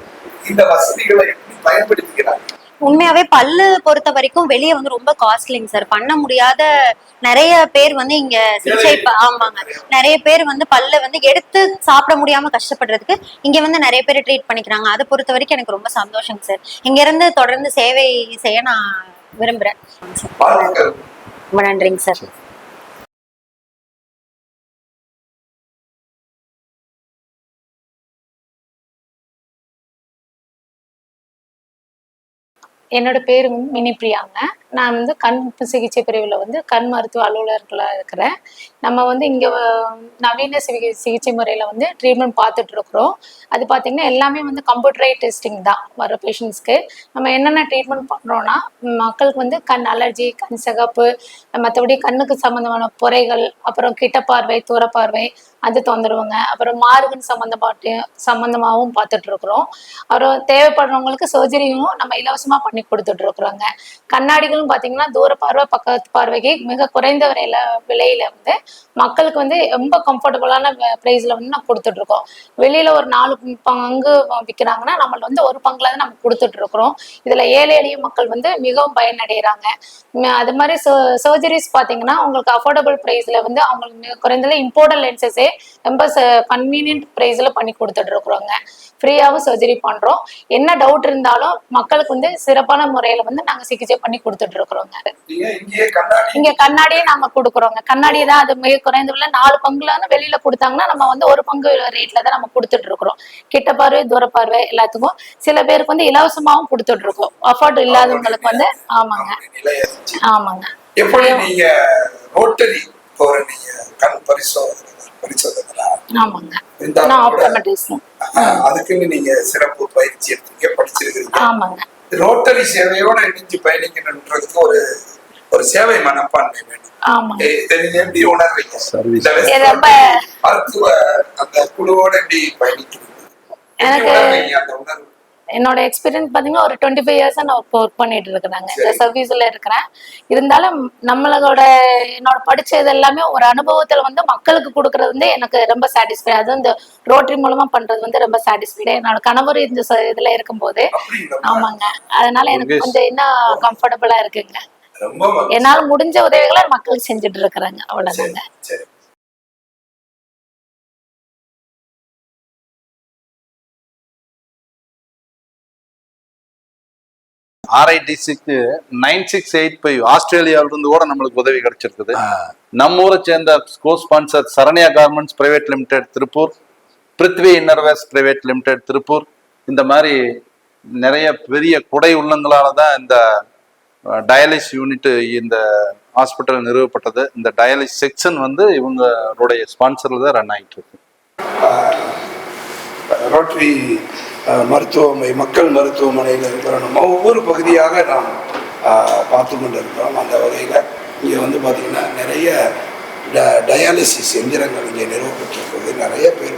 இந்த வசதிகளை எப்படி பயன்படுத்திக்கிறாங்க? உண்மையாவே பல்லு பொறுத்த வரைக்கும் வெளியே வந்து ரொம்ப காஸ்ட்லிங் சார். பண்ண முடியாத நிறைய பேர் வந்து இங்க சிகிச்சை, ஆமாங்க, நிறைய பேர் வந்து பல்ல வந்து எடுத்து சாப்பிட முடியாம கஷ்டப்படுறதுக்கு இங்க வந்து நிறைய பேர் ட்ரீட் பண்ணிக்கிறாங்க. அதை பொறுத்த வரைக்கும் எனக்கு ரொம்ப சந்தோஷம் சார். இங்க இருந்து தொடர்ந்து சேவை செய்ய நான் விரும்புறேன். ரொம்ப நன்றிங்க சார். என்னோட பேர் மினி பிரியாங்க. நான் வந்து கண் சிகிச்சை பிரிவில் வந்து கண் மருத்துவ அலுவலர்களாக இருக்கிறேன். நம்ம வந்து இங்கே நவீன சிகிச்சை முறையில் வந்து ட்ரீட்மெண்ட் பார்த்துட்டு இருக்கிறோம். அது பார்த்திங்கன்னா எல்லாமே வந்து கம்ப்யூட்டரைஸ் டெஸ்டிங் தான் வர பேஷண்ட்ஸ்க்கு. நம்ம என்னென்ன ட்ரீட்மெண்ட் பண்ணுறோன்னா, மக்களுக்கு வந்து கண் அலர்ஜி, கண் சிகப்பு, மற்றபடி கண்ணுக்கு சம்மந்தமான புரைகள், அப்புறம் கிட்ட பார்வை, தூர பார்வை, அது தொந்தரவுங்க, அப்புறம் மார்கன் சம்மந்தமாகவும் பார்த்துட்டு இருக்கிறோம். அப்புறம் தேவைப்படுறவங்களுக்கு சர்ஜரியும் நம்ம இலவசமாக பண்ணி கொடுத்துட்டு இருக்கிறோங்க. கண்ணாடிகளும் பார்த்தீங்கன்னா தூர பார்வை, பக்கத்து பார்வைக்கு மிக குறைந்த விலையில வந்து மக்களுக்கு வந்து ரொம்ப கம்ஃபர்டபுளான ப்ரைஸில் வந்து நம்ம கொடுத்துட்டு இருக்கோம். வெளியில ஒரு 4 பங்கு விற்கிறாங்கன்னா நம்மள வந்து ஒரு பங்குல தான் நம்ம கொடுத்துட்டு இருக்கிறோம். இதுல ஏழை எளிய மக்கள் வந்து மிகவும் பயனடைகிறாங்க. அது மாதிரி சர்ஜரிஸ் பார்த்தீங்கன்னா உங்களுக்கு அஃபோர்டபுள் ப்ரைஸ்ல வந்து அவங்களுக்கு மிக குறைந்தல இம்போர்ட்டட் லென்சஸே ரொம்ப கன்வீனியன்ட் ப்ரைஸ்ல பண்ணி கொடுத்துட்டு இருக்கிறோங்க. ஃப்ரீயாகவும் சர்ஜரி பண்றோம். என்ன டவுட் இருந்தாலும் மக்களுக்கு வந்து சிறப்பான முறையில வந்து நாங்க சிகிச்சை பண்ணி கொடுத்துட்டு இருக்கிறோங்க. இங்க கண்ணாடியே நாங்க கொடுக்குறோங்க. கண்ணாடி தான் அது மிக குறைந்த விலை 4 பங்குல வெளியில கொடுத்தாங்கன்னா நம்ம வந்து 1 பங்கு ரேட்ல தான் நம்ம கொடுத்துட்டு இருக்கிறோம். கிட்ட பார்வை, தூர பார்வை எல்லாத்துக்கும். சில பேருக்கு வந்து இலவசமாகவும் கொடுத்துட்டு இருக்கோம். அஃபோர்ட் இல்லாதவங்களுக்கு வந்து. ஆமாங்க ஆமாங்க. எப்படி நீங்க ரோட்டரி போறீங்க கண் பரிசோதனை? ஆமாங்க, நான் ஆப்டோமெட்ரிஸ்ட். அதுக்குன்னு நீங்க சிறப்பு பயிற்சி எடுத்தீங்க, படிச்சிருக்கீங்க. ஆமாங்க. ரோட்டரி சேவையோட இணைஞ்சு பயணிக்கணுன்றதுக்கு ஒரு சேவை மனப்பான்மை வேணும். ஆமாங்க. நீங்க எப்படி உணர்றீங்க Service. இந்த West இது ரொம்ப மருத்துவ அந்த குழுவோட எப்படி பயணிக்கிறீங்க? எப்படி எனக்கு உணர்றீங்க அந்த உணர்வு? என்னோட எக்ஸ்பீரியன்ஸ் பார்த்தீங்கன்னா ஒரு 25 இயர்ஸா நான் ஒர்க் பண்ணிட்டு இருக்கிறேங்க. இந்த சர்வீஸ்ல இருக்கிறேன். இருந்தாலும் நம்மளோட என்னோட படிச்சது எல்லாமே ஒரு அனுபவத்துல வந்து மக்களுக்கு கொடுக்கறது வந்து எனக்கு ரொம்ப சாட்டிஸ்ஃபை. அதுவும் இந்த ரோட்டரி மூலமா பண்றது வந்து ரொம்ப சாட்டிஸ்ஃபைடு. என்னோட கணவர் இந்த இதுல இருக்கும்போது ஆமாங்க. அதனால எனக்கு கொஞ்சம் இன்னும் கம்ஃபர்டபுளா இருக்குங்க. ரொம்ப மகிழ்ச்சி. என்னால முடிஞ்ச உதவிகளை மக்களுக்கு செஞ்சுட்டு இருக்கிறாங்க. அவ்வளவுதாங்க. சரி. RITCக்கு 9685 ஆஸ்திரேலியாவில இருந்து கூட நம்மளுக்கு உதவி கிடைச்சிருக்குது. நம்ம ஊரை சேர்ந்த கோ sponsor Saranya garments private limited Tiruppur, Prithvi innerwears private limited Tiruppur, இந்த மாதிரி நிறைய பெரிய குடை உள்ளங்களால தான் இந்த டயாலிசிஸ் யூனிட் இந்த ஹாஸ்பிட்டல் நிறுவப்பட்டது. இந்த டயாலிசிஸ் செக்ஷன் வந்து இவங்களுடைய ஸ்பான்சர்ல தான் ரன் ஆகிட்டு இருக்கு. ரோட்டரி மருத்துவமனை மக்கள் மருத்துவமனையில் இருக்கிற நம்ம ஒவ்வொரு பகுதியாக நாம் பார்த்து கொண்டு இருக்கிறோம். அந்த வகையில் இங்கே வந்து பார்த்திங்கன்னா நிறைய டயாலிசிஸ் எந்திரங்கள் இங்கே நிறுவப்பட்டிருக்கிறது. நிறைய பேர்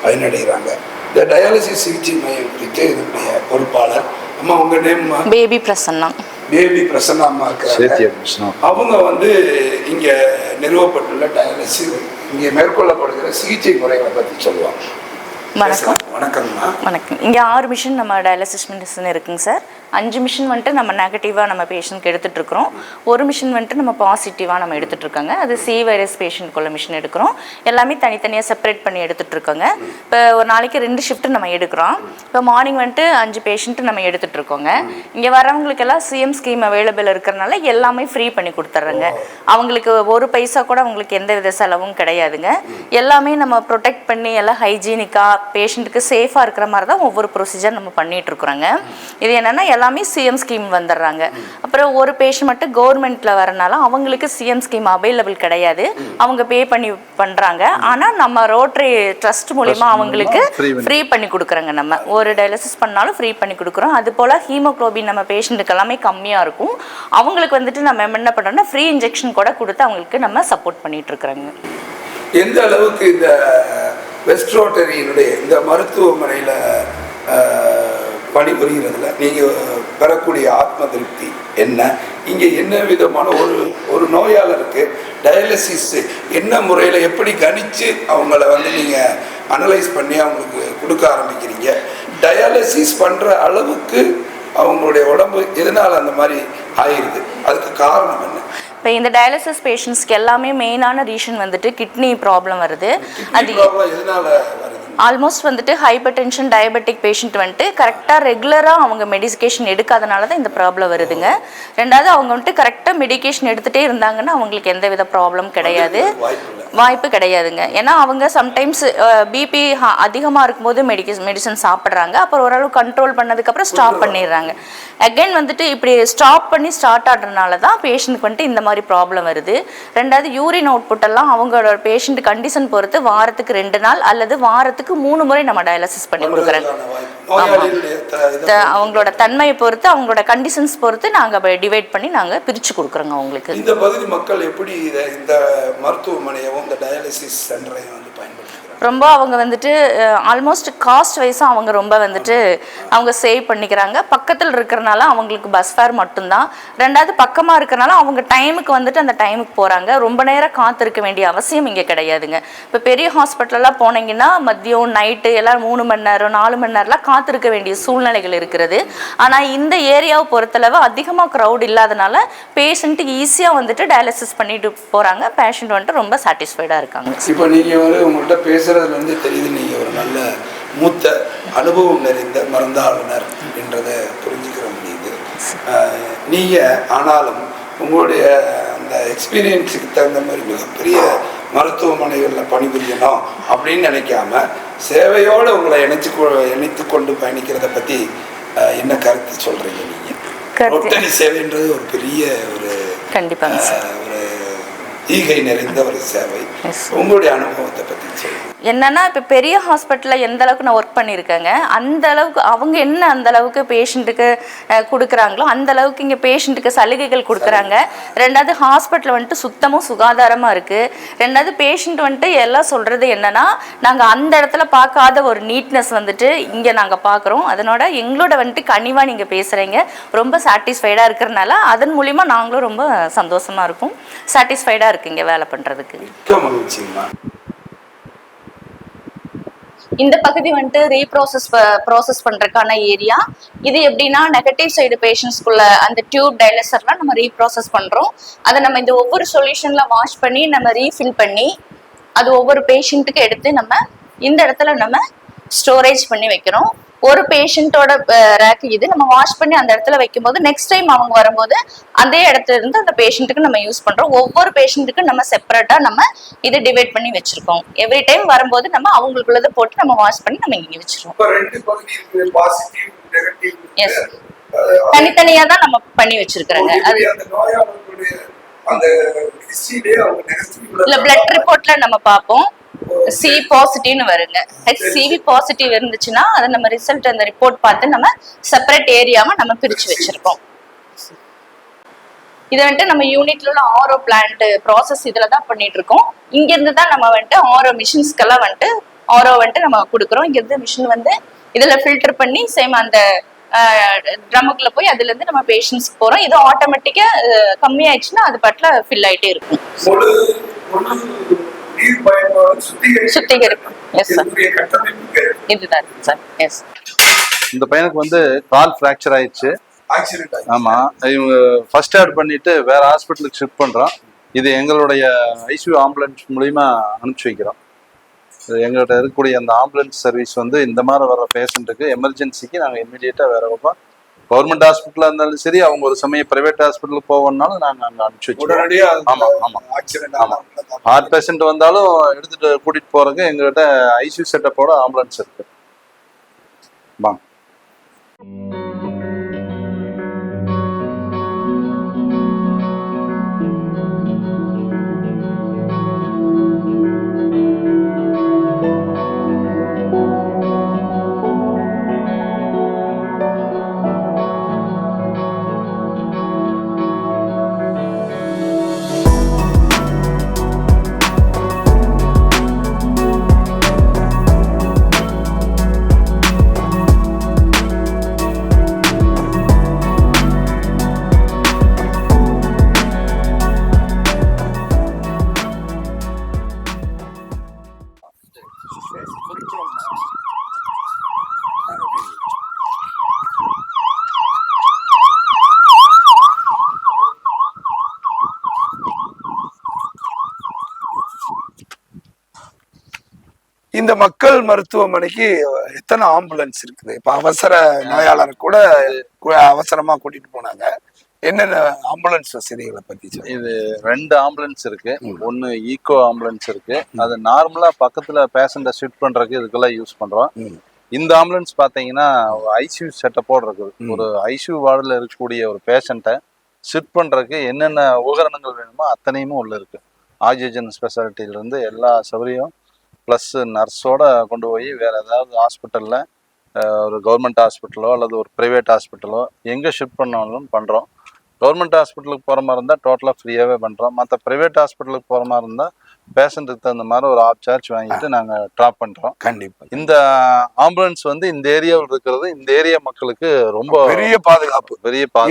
பயனடைகிறாங்க. இந்த டயாலிசிஸ் சிகிச்சை மையம் குறித்து இதனுடைய பொறுப்பாளர் அம்மா, உங்கள் name? Baby Prasanna. Baby Prasanna அம்மா இருக்கிறாங்க. அவங்க வந்து இங்கே நிறுவப்பட்டுள்ள டயாலிசிஸ் இங்கே மேற்கொள்ளப்படுகிற சிகிச்சை முறைகளை பற்றி சொல்லுவாங்க. வணக்கம். வணக்கம்மா. வணக்கம். இங்கே 6 மிஷின் நம்ம டயாலிசிஸ் மிஷின் இருக்குங்க சார். 5 மிஷின் வந்துட்டு நம்ம நெகட்டிவாக நம்ம பேஷண்ட்க்கு எடுத்துகிட்ருக்குறோம். 1 மிஷின் வந்துட்டு நம்ம பாசிட்டிவாக நம்ம எடுத்துகிட்ருக்கோங்க. அது சி வைரஸ் பேஷண்ட்குள்ள மிஷின் எடுக்கிறோம். எல்லாமே தனித்தனியாக செப்பரேட் பண்ணி எடுத்துகிட்ருக்கோங்க. இப்போ ஒரு நாளைக்கு 2 ஷிஃப்ட்டு நம்ம எடுக்கிறோம். இப்போ மார்னிங் வந்துட்டு 5 பேஷண்ட்டு நம்ம எடுத்துகிட்ருக்கோங்க. இங்கே வரவங்களுக்கெல்லாம் சிஎம் ஸ்கீம் அவைலபிள் இருக்கிறனால எல்லாமே ஃப்ரீ பண்ணி கொடுத்துட்றோங்க. அவங்களுக்கு ஒரு பைசா கூட அவங்களுக்கு எந்த வித செலவும் கிடையாதுங்க. எல்லாமே நம்ம ப்ரொடெக்ட் பண்ணி எல்லாம் ஹைஜீனிக்காக பேஷண்ட்டுக்கு சேஃபாக இருக்கிற மாதிரி தான் ஒவ்வொரு ப்ரொசீஜர் நம்ம பண்ணிகிட்ருக்குறோங்க. இது என்னென்னா எல்லாமே சிஎம் ஸ்கீம் வந்துடுறாங்க. அப்புறம் ஒரு பேஷண்ட் மட்டும் கவர்மெண்ட்டில் வரனால அவங்களுக்கு சிஎம் ஸ்கீம் அவைலபிள் கிடையாது. அவங்க பே பண்ணி பண்ணுறாங்க. ஆனால் நம்ம ரோட்டரி ட்ரஸ்ட் மூலிமா அவங்களுக்கு ஃப்ரீ பண்ணி கொடுக்குறோங்க. நம்ம ஒரு டயாலிசிஸ் பண்ணாலும் ஃப்ரீ பண்ணி கொடுக்குறோம். அது போல் ஹீமோக்ளோபின் நம்ம பேஷண்ட்டுக்கு எல்லாமே கம்மியாக இருக்கும். அவங்களுக்கு வந்துட்டு நம்ம என்ன பண்ணுறோம்னா ஃப்ரீ இன்ஜெக்ஷன் கூட கொடுத்து அவங்களுக்கு நம்ம சப்போர்ட் பண்ணிகிட்ருக்குறோங்க. எந்த அளவுக்கு இந்த வெஸ்ட் ரோட்டரியினுடைய இந்த மருத்துவமனையில் பணிபுரிகிறதுல நீங்கள் பெறக்கூடிய ஆத்ம திருப்தி என்ன? இங்கே என்ன விதமான ஒரு நோயாளருக்கு டயாலிசிஸ் என்ன முறையில் எப்படி கணித்து அவங்கள வந்து நீங்கள் அனலைஸ் பண்ணி அவங்களுக்கு கொடுக்க ஆரம்பிக்கிறீங்க? டயாலிசிஸ் பண்ணுற அளவுக்கு அவங்களுடைய உடம்பு எதனால் அந்த மாதிரி ஆயிடுது? அதுக்கு காரணம் என்ன? இப்போ இந்த டயாலிசிஸ் பேஷண்ட்ஸ்க்கு எல்லாமே மெயினான ரீசன் வந்துட்டு கிட்னி ப்ராப்ளம் வருது. அது எதனால் வருது? ஆல்மோஸ்ட் வந்துட்டு ஹைப்பர் டென்ஷன் டயபெட்டிக் பேஷண்ட் வந்துட்டு கரெக்டாக ரெகுலராக அவங்க மெடிக்கேஷன் எடுக்காதனால தான் இந்த ப்ராப்ளம் வருதுங்க. ரெண்டாவது அவங்க வந்துட்டு கரெக்டாக மெடிக்கேஷன் எடுத்துகிட்டே இருந்தாங்கன்னா அவங்களுக்கு எந்த வித ப்ராப்ளம் கிடையாது, வாய்ப்பு கிடையாதுங்க. ஏன்னா அவங்க சம்டைம்ஸ் பிபி அதிகமாக இருக்கும்போது மெடிசன் சாப்பிட்றாங்க. அப்புறம் ஓரளவு கண்ட்ரோல் பண்ணதுக்கப்புறம் ஸ்டாப் பண்ணிடுறாங்க. அகைன் வந்துட்டு இப்படி ஸ்டாப் பண்ணி ஸ்டார்ட் ஆடுறதுனால தான் பேஷண்ட்டுக்கு வந்துட்டு இந்த மாதிரி ப்ராப்ளம் வருது. ரெண்டாவது யூரின் அவுட்புட் எல்லாம் அவங்களோட பேஷண்ட் கண்டிஷன் பொறுத்து வாரத்துக்கு 2 நாள் அல்லது வாரத்துக்கு 3 முறை நம்ம டயாலிசிஸ் பண்ணி கொடுக்குறோங்க. அவங்களோட தன்மையை பொறுத்து அவங்களோட கண்டிஷன்ஸ் பொறுத்து நாங்கள் டிவைட் பண்ணி நாங்கள் பிரித்து கொடுக்குறோங்க அவங்களுக்கு. இந்த பகுதி மக்கள் எப்படி இந்த மருத்துவமனையவும் இந்த டயாலிசிஸ் சென்டரையும் வந்து பயன்படுத்துகிறாங்க? ரொம்ப அவங்க வந்துட்டு ஆல்மோஸ்ட் காஸ்ட் வைஸாக அவங்க ரொம்ப வந்துட்டு அவங்க சேவ் பண்ணிக்கிறாங்க. பக்கத்தில் இருக்கிறனால அவங்களுக்கு பஸ் ஃபேர் மட்டும்தான். ரெண்டாவது பக்கமாக இருக்கிறனால அவங்க டைமுக்கு வந்துட்டு அந்த டைமுக்கு போகிறாங்க. ரொம்ப நேரம் காத்திருக்க வேண்டிய அவசியம் இங்கே கிடையாதுங்க. இப்போ பெரிய ஹாஸ்பிட்டலெலாம் போனீங்கன்னா மதியம் நைட்டு எல்லாம் 3 மணி நேரம் 4 மணி நேரம்லாம் காத்திருக்க வேண்டிய சூழ்நிலைகள் இருக்கிறது. ஆனால் இந்த ஏரியாவை பொறுத்தளவு அதிகமாக க்ரௌட் இல்லாதனால பேஷண்ட்டுக்கு ஈஸியாக வந்துட்டு டயாலிசிஸ் பண்ணிட்டு போகிறாங்க. பேஷண்ட் வந்துட்டு ரொம்ப சாட்டிஸ்ஃபைடாக இருக்காங்க. இப்போ நீங்கள் வந்து உங்கள்கிட்ட பேசுகிறதுலேருந்து தெரியுது நீங்கள் ஒரு நல்ல மூத்த அனுபவம் நிறைந்த மருந்தாளுநர் என்றதை புரிஞ்சுக்கிற முடியுது. நீங்கள் ஆனாலும் உங்களுடைய அந்த எக்ஸ்பீரியன்ஸுக்கு தகுந்த மாதிரி மிகப்பெரிய மருத்துவமனைகளில் பணிபுரியணும் அப்படின்னு நினைக்காம சேவையோடு உங்களை இணைத்து கொண்டு பயணிக்கிறத பற்றி என்ன கருத்து சொல்கிறீங்க? நீங்கள் ரோட்டரி சேவைன்றது ஒரு பெரிய ஒரு கண்டிப்பாக ஒரு ஈகை நிறைந்த ஒரு சேவை. உங்களுடைய அனுபவத்தை பற்றி சொல்லுங்கள். என்னன்னா இப்போ பெரிய ஹாஸ்பிட்டலில் எந்த அளவுக்கு நான் ஒர்க் பண்ணியிருக்கேங்க, அந்த அளவுக்கு அவங்க என்ன அந்த அளவுக்கு பேஷண்ட்டுக்கு கொடுக்குறாங்களோ அந்த அளவுக்கு இங்கே பேஷண்ட்டுக்கு சலுகைகள் கொடுக்குறாங்க. ரெண்டாவது ஹாஸ்பிட்டல் வந்துட்டு சுத்தமும் சுகாதாரமாக இருக்குது. ரெண்டாவது பேஷண்ட் வந்துட்டு எல்லாம் சொல்கிறது என்னன்னா, நாங்கள் அந்த இடத்துல பார்க்காத ஒரு நீட்னஸ் வந்துட்டு இங்கே நாங்கள் பார்க்குறோம். அதனோட எங்களோட வந்துட்டு கனிவாக நீங்கள் பேசுகிறீங்க, ரொம்ப சாட்டிஸ்ஃபைடாக இருக்கிறனால அதன் மூலிமா நாங்களும் ரொம்ப சந்தோஷமாக இருக்கும், சாட்டிஸ்ஃபைடாக இருக்குங்க வேலை பண்ணுறதுக்கு. இந்த பகுதி வந்துட்டு ப்ராசஸ் பண்றதுக்கான ஏரியா. இது எப்படின்னா நெகட்டிவ் சைடு பேஷண்ட்ஸ்குள்ள அந்த டியூப் டைலசர்லாம் நம்ம ரீப்ராசஸ் பண்றோம். அதை நம்ம இந்த ஒவ்வொரு சொல்யூஷன்ல வாஷ் பண்ணி நம்ம ரீஃபில் பண்ணி அது ஒவ்வொரு பேஷண்ட்டுக்கு எடுத்து நம்ம இந்த இடத்துல நம்ம ஸ்டோரேஜ் பண்ணி வைக்கிறோம். ஒரு பேஷண்ட்டோட ரேக் இது நம்ம வாஷ் பண்ணி அந்த இடத்துல வைக்கும்போது நெக்ஸ்ட் டைம் அவங்க வரும்போது அதே இடத்துல இருந்து அந்த பேஷண்ட்டுக்கு நம்ம யூஸ் பண்றோம். ஒவ்வொரு பேஷண்ட்டுக்கு நம்ம செப்பரேட்டா நம்ம இதை டிவைட் பண்ணி வச்சிருக்கோம். எவ்ரி டைம் வரும்போது நம்ம அவங்களுக்குள்ளதை போட்டு நம்ம வாஷ் பண்ணி நம்ம இங்கே வச்சிருக்கோம். எஸ், தனித்தனியா தான் நம்ம பண்ணி வச்சிருக்கிறோங்க. அது இல்ல பிளட் ரிப்போர்ட்ல நம்ம பார்ப்போம், சி பாசிட்டிவ்னு வருங்க. HCV பாசிட்டிவ் இருந்துச்சுன்னா அதை நம்ம ரிசல்ட் அந்த ரிப்போர்ட் பார்த்து நம்ம செப்பரேட் ஏரியாவை நம்ம பிரிச்சு வச்சிருக்கோம். இதை வந்துட்டு நம்ம யூனிட்ல உள்ள ஆரோ பிளான்ட் ப்ராசஸ் இதுல தான் பண்ணிட்டு இருக்கோம். இங்க இருந்து தான் நம்ம வந்துட்டு ஆரோ மிஷின்ஸ்க்கெல்லாம் வந்துட்டு ஆரோ வந்துட்டு நம்ம கொடுக்குறோம். இங்க இருந்து மிஷின் வந்து இதுல ஃபில்டர் பண்ணி சேம் அந்த ட்ரம்முக்குள்ள போய் அதுல இருந்து நம்ம பேஷண்ட்ஸ்க்கு போறோம். இது ஆட்டோமேட்டிக்கா கம்மியாயிடுச்சுன்னா அது பாட்டுல ஃபில் ஆயிட்டே இருக்கும். சுத்திகரிப்பு. எஸ் சார், இதுதான் சார். எஸ், இந்த பையனுக்கு வந்து கால் ஃப்ராக்சர் ஆயிடுச்சு. ஆமா, இவங்க ஃபர்ஸ்ட் எய்ட் பண்ணிட்டு வேற ஹாஸ்பிட்டலுக்கு ஷிஃப்ட் பண்றோம். இது எங்களுடைய ஐசியூ ஆம்புலன்ஸ் மூலியமா அனுப்பிச்சு வைக்கிறோம். எங்கள்கிட்ட இருக்கக்கூடிய அந்த ஆம்புலன்ஸ் சர்வீஸ் வந்து இந்த மாதிரி வர பேஷண்ட்டுக்கு எமர்ஜென்சிக்கு நாங்கள் இமீடியட்டாக வேற வைப்போம். கவர்மெண்ட் ஹாஸ்பிட்டலாக இருந்தாலும் சரி, அவங்க ஒரு சமயம் பிரைவேட் ஹாஸ்பிட்டலுக்கு போவோம்னாலும் நாங்கள் அங்கே அனுப்பிச்சு வச்சுருவோம். ஆமாம் ஆமாம் ஆமாம், ஹார்ட் பேஷண்ட் வந்தாலும் எடுத்துட்டு கூட்டிட்டு போறதுக்கு எங்கள்கிட்ட ஐசியூ செட்டப்போட ஆம்புலன்ஸ் இருக்கு. வாங்க. இந்த மக்கள் மருத்துவமனைக்கு எத்தனை ஆம்புலன்ஸ் இருக்குது? இப்ப அவசர நோயாளர் கூட அவசரமா கூட்டிட்டு போனாங்க, என்னென்ன ஆம்புலன்ஸ் வசதிகளை பத்தி? இது 2 ஆம்புலன்ஸ் இருக்கு. ஒன்னு ஈகோ ஆம்புலன்ஸ் இருக்கு, அது நார்மலா பக்கத்துல பேசண்ட ஷிஃப்ட் பண்றதுக்கு இதுக்கெல்லாம் யூஸ் பண்றோம். இந்த ஆம்புலன்ஸ் பாத்தீங்கன்னா ஐசியூ செட்டப்போட இருக்குது. ஒரு ஐசியூ வார்டுல இருக்கக்கூடிய ஒரு பேஷண்ட்டை ஷிஃப்ட் பண்றதுக்கு என்னென்ன உபகரணங்கள் வேணுமோ அத்தனையுமே உள்ள இருக்கு. ஆக்சிஜன் ஸ்பெஷாலிட்டியில இருந்து எல்லா சௌகரியம் ப்ளஸ் நர்ஸோட கொண்டு போய் வேற ஏதாவது ஹாஸ்பிட்டலில், ஒரு கவர்மெண்ட் ஹாஸ்பிட்டலோ அல்லது ஒரு ப்ரைவேட் ஹாஸ்பிட்டலோ எங்கே ஷிஃப்ட் பண்ணாலும் பண்ணுறோம். கவர்மெண்ட் ஹாஸ்பிட்டலுக்கு போகிற மாதிரி இருந்தால் டோட்டலாக ஃப்ரீயாகவே பண்ணுறோம். மற்ற ப்ரைவேட் ஹாஸ்பிட்டலுக்கு போகிற மாதிரி இருந்தால் பேஷண்ட்டுக்கு தகுந்த மாதிரி ஒரு ஆஃப் சார்ஜ் வாங்கிட்டு நாங்கள் ட்ராப் பண்ணுறோம். கண்டிப்பாக இந்த ஆம்புலன்ஸ் வந்து இந்த ஏரியாவில் இருக்கிறது இந்த ஏரியா மக்களுக்கு ரொம்ப பெரிய பாதுகாப்பு.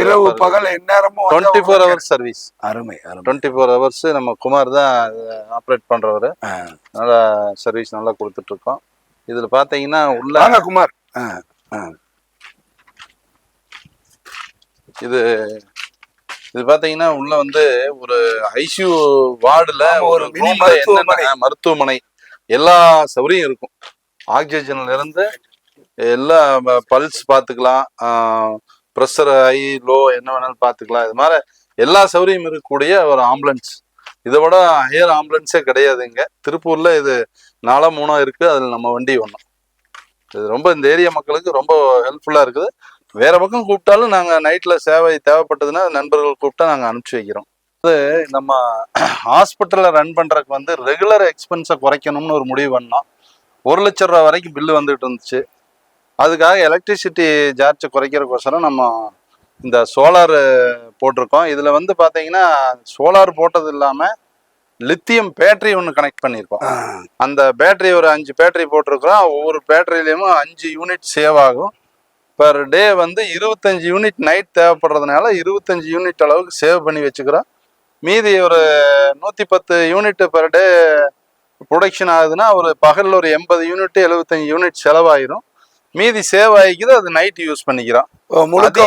இரவு பகல் எந்நேரமும் 24 ஹவர்ஸ் சர்வீஸ். அருமை. 24 ஹவர்ஸ் நம்ம குமார் தான் ஆப்ரேட் பண்றவரு. நல்லா சர்வீஸ் நல்லா கொடுத்துட்டு இருக்கோம். இதுல பாத்தீங்கன்னா உள்ள குமார் இது பாத்தீங்கன்னா உள்ள வந்து ஒரு ஐசியூ வார்டுல ஒரு மருத்துவமனை எல்லா சௌகரியம் இருக்கும். ஆக்சிஜன்ல இருந்து எல்லா பல்ஸ் பாத்துக்கலாம், ப்ரெஷர் ஹை லோ என்ன வேணாலும் பாத்துக்கலாம். இது மாதிரி எல்லா சௌகரியம் இருக்கக்கூடிய ஒரு ஆம்புலன்ஸ். இதை விட ஹையர் ஆம்புலன்ஸே கிடையாதுங்க. திருப்பூர்ல இது 4 3 இருக்கு, அதுல நம்ம வண்டி ஒண்ணும். இது ரொம்ப இந்த ஏரியா மக்களுக்கு ரொம்ப ஹெல்ப்ஃபுல்லா இருக்குது. வேற பக்கம் கூப்பிட்டாலும் நாங்க நைட்ல சேவை தேவைப்பட்டதுன்னா நண்பர்கள் கூப்பிட்டா நாங்க அனுப்பிச்சு வைக்கிறோம். அது நம்ம ஹாஸ்பிட்டல்ல ரன் பண்றதுக்கு வந்து ரெகுலர் எக்ஸ்பென்ஸை குறைக்கணும்னு ஒரு முடிவு பண்ணோம். 1 லட்சம் ரூபா வரைக்கும் பில்லு வந்துட்டு இருந்துச்சு. அதுக்காக எலக்ட்ரிசிட்டி சார்ஜ் குறைக்கிறதுக்கோசரம் நம்ம இந்த சோலார் போட்டிருக்கோம். இதில் வந்து பார்த்தீங்கன்னா சோலார் போட்டது இல்லாமல் லித்தியம் பேட்டரி ஒன்று கனெக்ட் பண்ணியிருக்கோம். அந்த பேட்டரி ஒரு 5 பேட்டரி போட்டிருக்கிறோம். ஒவ்வொரு பேட்டரியிலையும் 5 யூனிட் சேவ் ஆகும். பர் டே வந்து 25 யூனிட் நைட் தேவைப்படுறதுனால 25 யூனிட் அளவுக்கு சேவ் பண்ணி வச்சுக்கிறோம். மீதி ஒரு 110 யூனிட் பர் டே ப்ரொடக்ஷன் ஆகுதுன்னா ஒரு பகலில் ஒரு 80 யூனிட் 75 யூனிட் செலவாயிரும். மீதி சேவ் ஆகிக்குது, அது நைட் யூஸ் பண்ணிக்கிறோம்.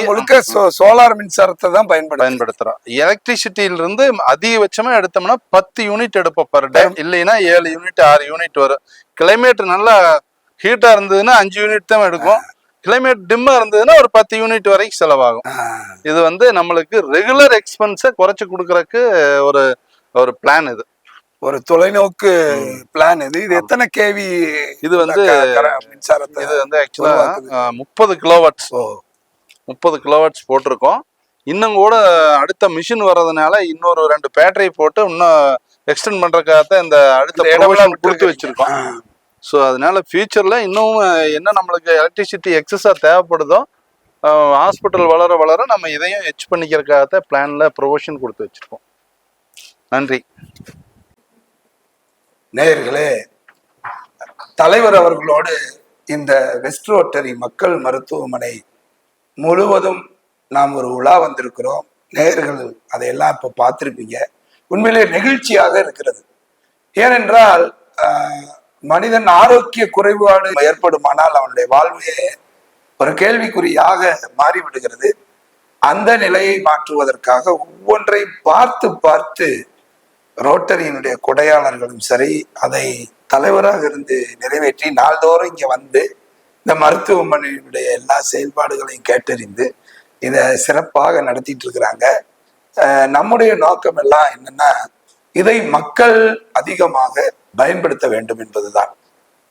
முழுக்க சோலார் மின்சாரத்தை தான் பயன்படுத்துறோம். எலக்ட்ரிசிட்டியிலிருந்து அதிகபட்சமா எடுத்தோம்னா 10 யூனிட் எடுப்போம் பர் டே. இல்லைன்னா 7 யூனிட் 6 யூனிட் வரும். கிளைமேட் நல்லா ஹீட்டா இருந்ததுன்னா 5 யூனிட் தான் எடுக்கும். கிளைமேட் டிம்மா இருந்ததுன்னா ஒரு 10 யூனிட் வரைக்கும் செலவாகும். இது வந்து நம்மளுக்கு ரெகுலர் எக்ஸ்பென்ஸை குறைச்சு கொடுக்கறதுக்கு ஒரு பிளான். இது ஒரு தொலைநோக்கு பிளான். இது எத்தனை கேவி? இது வந்து மின்சாரத்தை இது வந்து ஆக்சுவலா 30 கிலோவாட்ஸ் 30 கிலோவாட்ஸ் போட்டிருக்கோம். இன்னும் கூட அடுத்த மிஷின் வர்றதுனால இன்னொரு 2 பேட்டரி போட்டு இன்னும் எக்ஸ்டெண்ட் பண்றதுக்காக இந்த அடுத்த ப்ரொவிஷன் கொடுத்து வச்சிருக்கோம். ஸோ அதனால ஃபியூச்சர்ல இன்னும் என்ன நம்மளுக்கு எலக்ட்ரிசிட்டி எக்ஸஸா தேவைப்படுதோ ஹாஸ்பிட்டல் வளர வளர நம்ம இதையும் ஹெச் பண்ணிக்கிறதுக்காக பிளான்ல ப்ரொவிஷன் கொடுத்து வச்சிருக்கோம். நன்றி. நேயர்களே, தலைவர் அவர்களோடு இந்த வெஸ்ட் ரோட்டரி மக்கள் மருத்துவமனை முழுவதும் நாம் ஒரு உலா வந்திருக்கிறோம். நேயர்கள் அதையெல்லாம் இப்போ பார்த்துருப்பீங்க. உண்மையிலே நெகிழ்ச்சியாக இருக்கிறது. ஏனென்றால் மனிதன் ஆரோக்கிய குறைபாடு ஏற்படுமானால் அவனுடைய வாழ்வையே ஒரு கேள்விக்குறியாக மாறிவிடுகிறது. அந்த நிலையை மாற்றுவதற்காக ஒவ்வொன்றை பார்த்து பார்த்து ரோட்டரியினுடைய கொடையாளர்களும் சரி, அதை தலைவராக இருந்து நிறைவேற்றி நாள்தோறும் இங்கே வந்து இந்த மருத்துவமனையினுடைய எல்லா செயல்பாடுகளையும் கேட்டறிந்து இதை சிறப்பாக நடத்திட்டு இருக்கிறாங்க. நம்முடைய நோக்கம் எல்லாம் என்னன்னா, இதை மக்கள் அதிகமாக பயன்படுத்த வேண்டும் என்பதுதான்.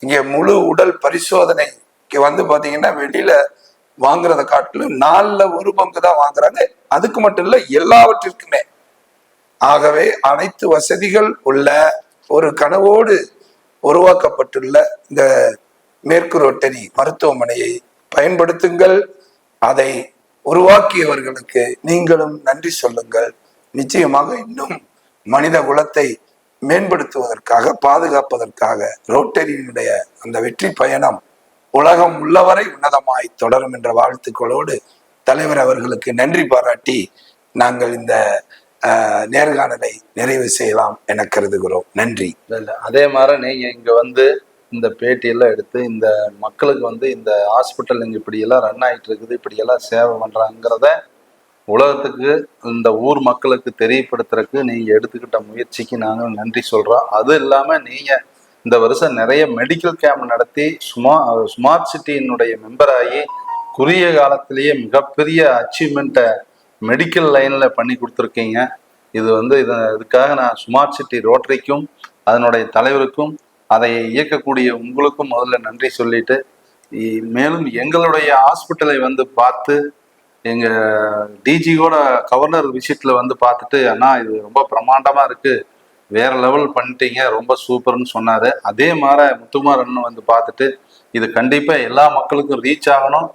இங்கே முழு உடல் பரிசோதனைக்கு வந்து பாத்தீங்கன்னா வெளியில வாங்குறத காட்டிலும் 4ல் 1 பங்கு தான் வாங்குறாங்க. அதுக்கு மட்டும் இல்லை, எல்லாவற்றிற்குமே. ஆகவே அனைத்து வசதிகள் உள்ள ஒரு கனவோடு உருவாக்கப்பட்டுள்ள இந்த மேற்கு ரோட்டரி மருத்துவமனையை பயன்படுத்துங்கள். அதை உருவாக்கியவர்களுக்கு நீங்களும் நன்றி சொல்லுங்கள். நிச்சயமாக இன்னும் மனித குலத்தை மேம்படுத்துவதற்காக, பாதுகாப்பதற்காக ரோட்டரியினுடைய அந்த வெற்றி பயணம் உலகம் உள்ளவரை உன்னதமாய் தொடரும் என்ற வாழ்த்துக்களோடு தலைவர் அவர்களுக்கு நன்றி பாராட்டி நாங்கள் இந்த நேர்காணலை நிறைவு செய்யலாம் என கருதுகிறோம். நன்றி. அதே மாதிரி நீங்க இங்க வந்து இந்த பேட்டியெல்லாம் எடுத்து இந்த மக்களுக்கு வந்து இந்த ஹாஸ்பிட்டல் இங்க இப்படியெல்லாம் ரன் ஆகிட்டு இருக்குது, இப்படியெல்லாம் சேவை பண்றாங்கிறத உலகத்துக்கு இந்த ஊர் மக்களுக்கு தெரியப்படுத்துறதுக்கு நீங்க எடுத்துக்கிட்ட முயற்சிக்கு நாங்கள் நன்றி சொல்றோம். அது இல்லாம நீங்க இந்த வருஷம் நிறைய மெடிக்கல் கேம்ப் நடத்தி ஸ்மார்ட் சிட்டியினுடைய மெம்பர் ஆகி குறுகிய காலத்திலேயே மிகப்பெரிய அச்சீவ்மெண்ட்டை மெடிக்கல் லைன்ல பண்ணி கொடுத்துருக்கீங்க. இது வந்து இதுக்காக நான் ஸ்மார்ட் சிட்டி ரோட்டரிக்கும் அதனுடைய தலைவருக்கும் அதை இயக்கக்கூடிய உங்களுக்கும் முதல்ல நன்றி சொல்லிட்டு, மேலும் எங்களுடைய ஹாஸ்பிட்டலை வந்து பார்த்து எங்க டிஜியோட கவர்னர் விசிட்ல வந்து பார்த்துட்டு, அண்ணா இது ரொம்ப பிரம்மாண்டமா இருக்கு, வேற லெவல் பண்ணிட்டீங்க, ரொம்ப சூப்பர்னு சொன்னாரு. அதே மாதிரி முத்துக்குமார் அண்ணன் வந்து பார்த்துட்டு இது கண்டிப்பா எல்லா மக்களுக்கும் ரீச் ஆகணும்,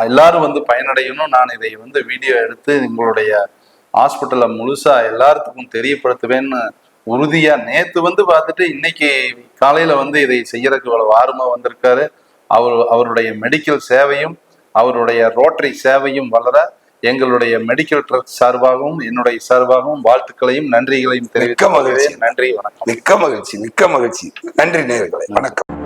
எல்லாரும் வந்து பயனடையணும், நான் இதை வந்து வீடியோ எடுத்து உங்களுடைய ஹாஸ்பிட்டலை முழுசா எல்லாத்துக்கும் தெரியப்படுத்துவேன்னு உறுதியா நேத்து வந்து பார்த்துட்டு இன்னைக்கு காலையில வந்து இதை செய்யறதுக்கு இவ்வளவு ஆர்வமா வந்திருக்காரு. அவருடைய மெடிக்கல் சேவையும் அவருடைய ரோட்டரி சேவையும் வளர எங்களுடைய மெடிக்கல் ட்ரஸ்ட் சார்பாகவும் என்னுடைய சார்பாகவும் வாழ்த்துக்களையும் நன்றிகளையும் தெரிவிக்க மகிழ்ச்சி. நன்றி, வணக்கம். மிக்க மகிழ்ச்சி. நன்றி நேயர்களே, வணக்கம்.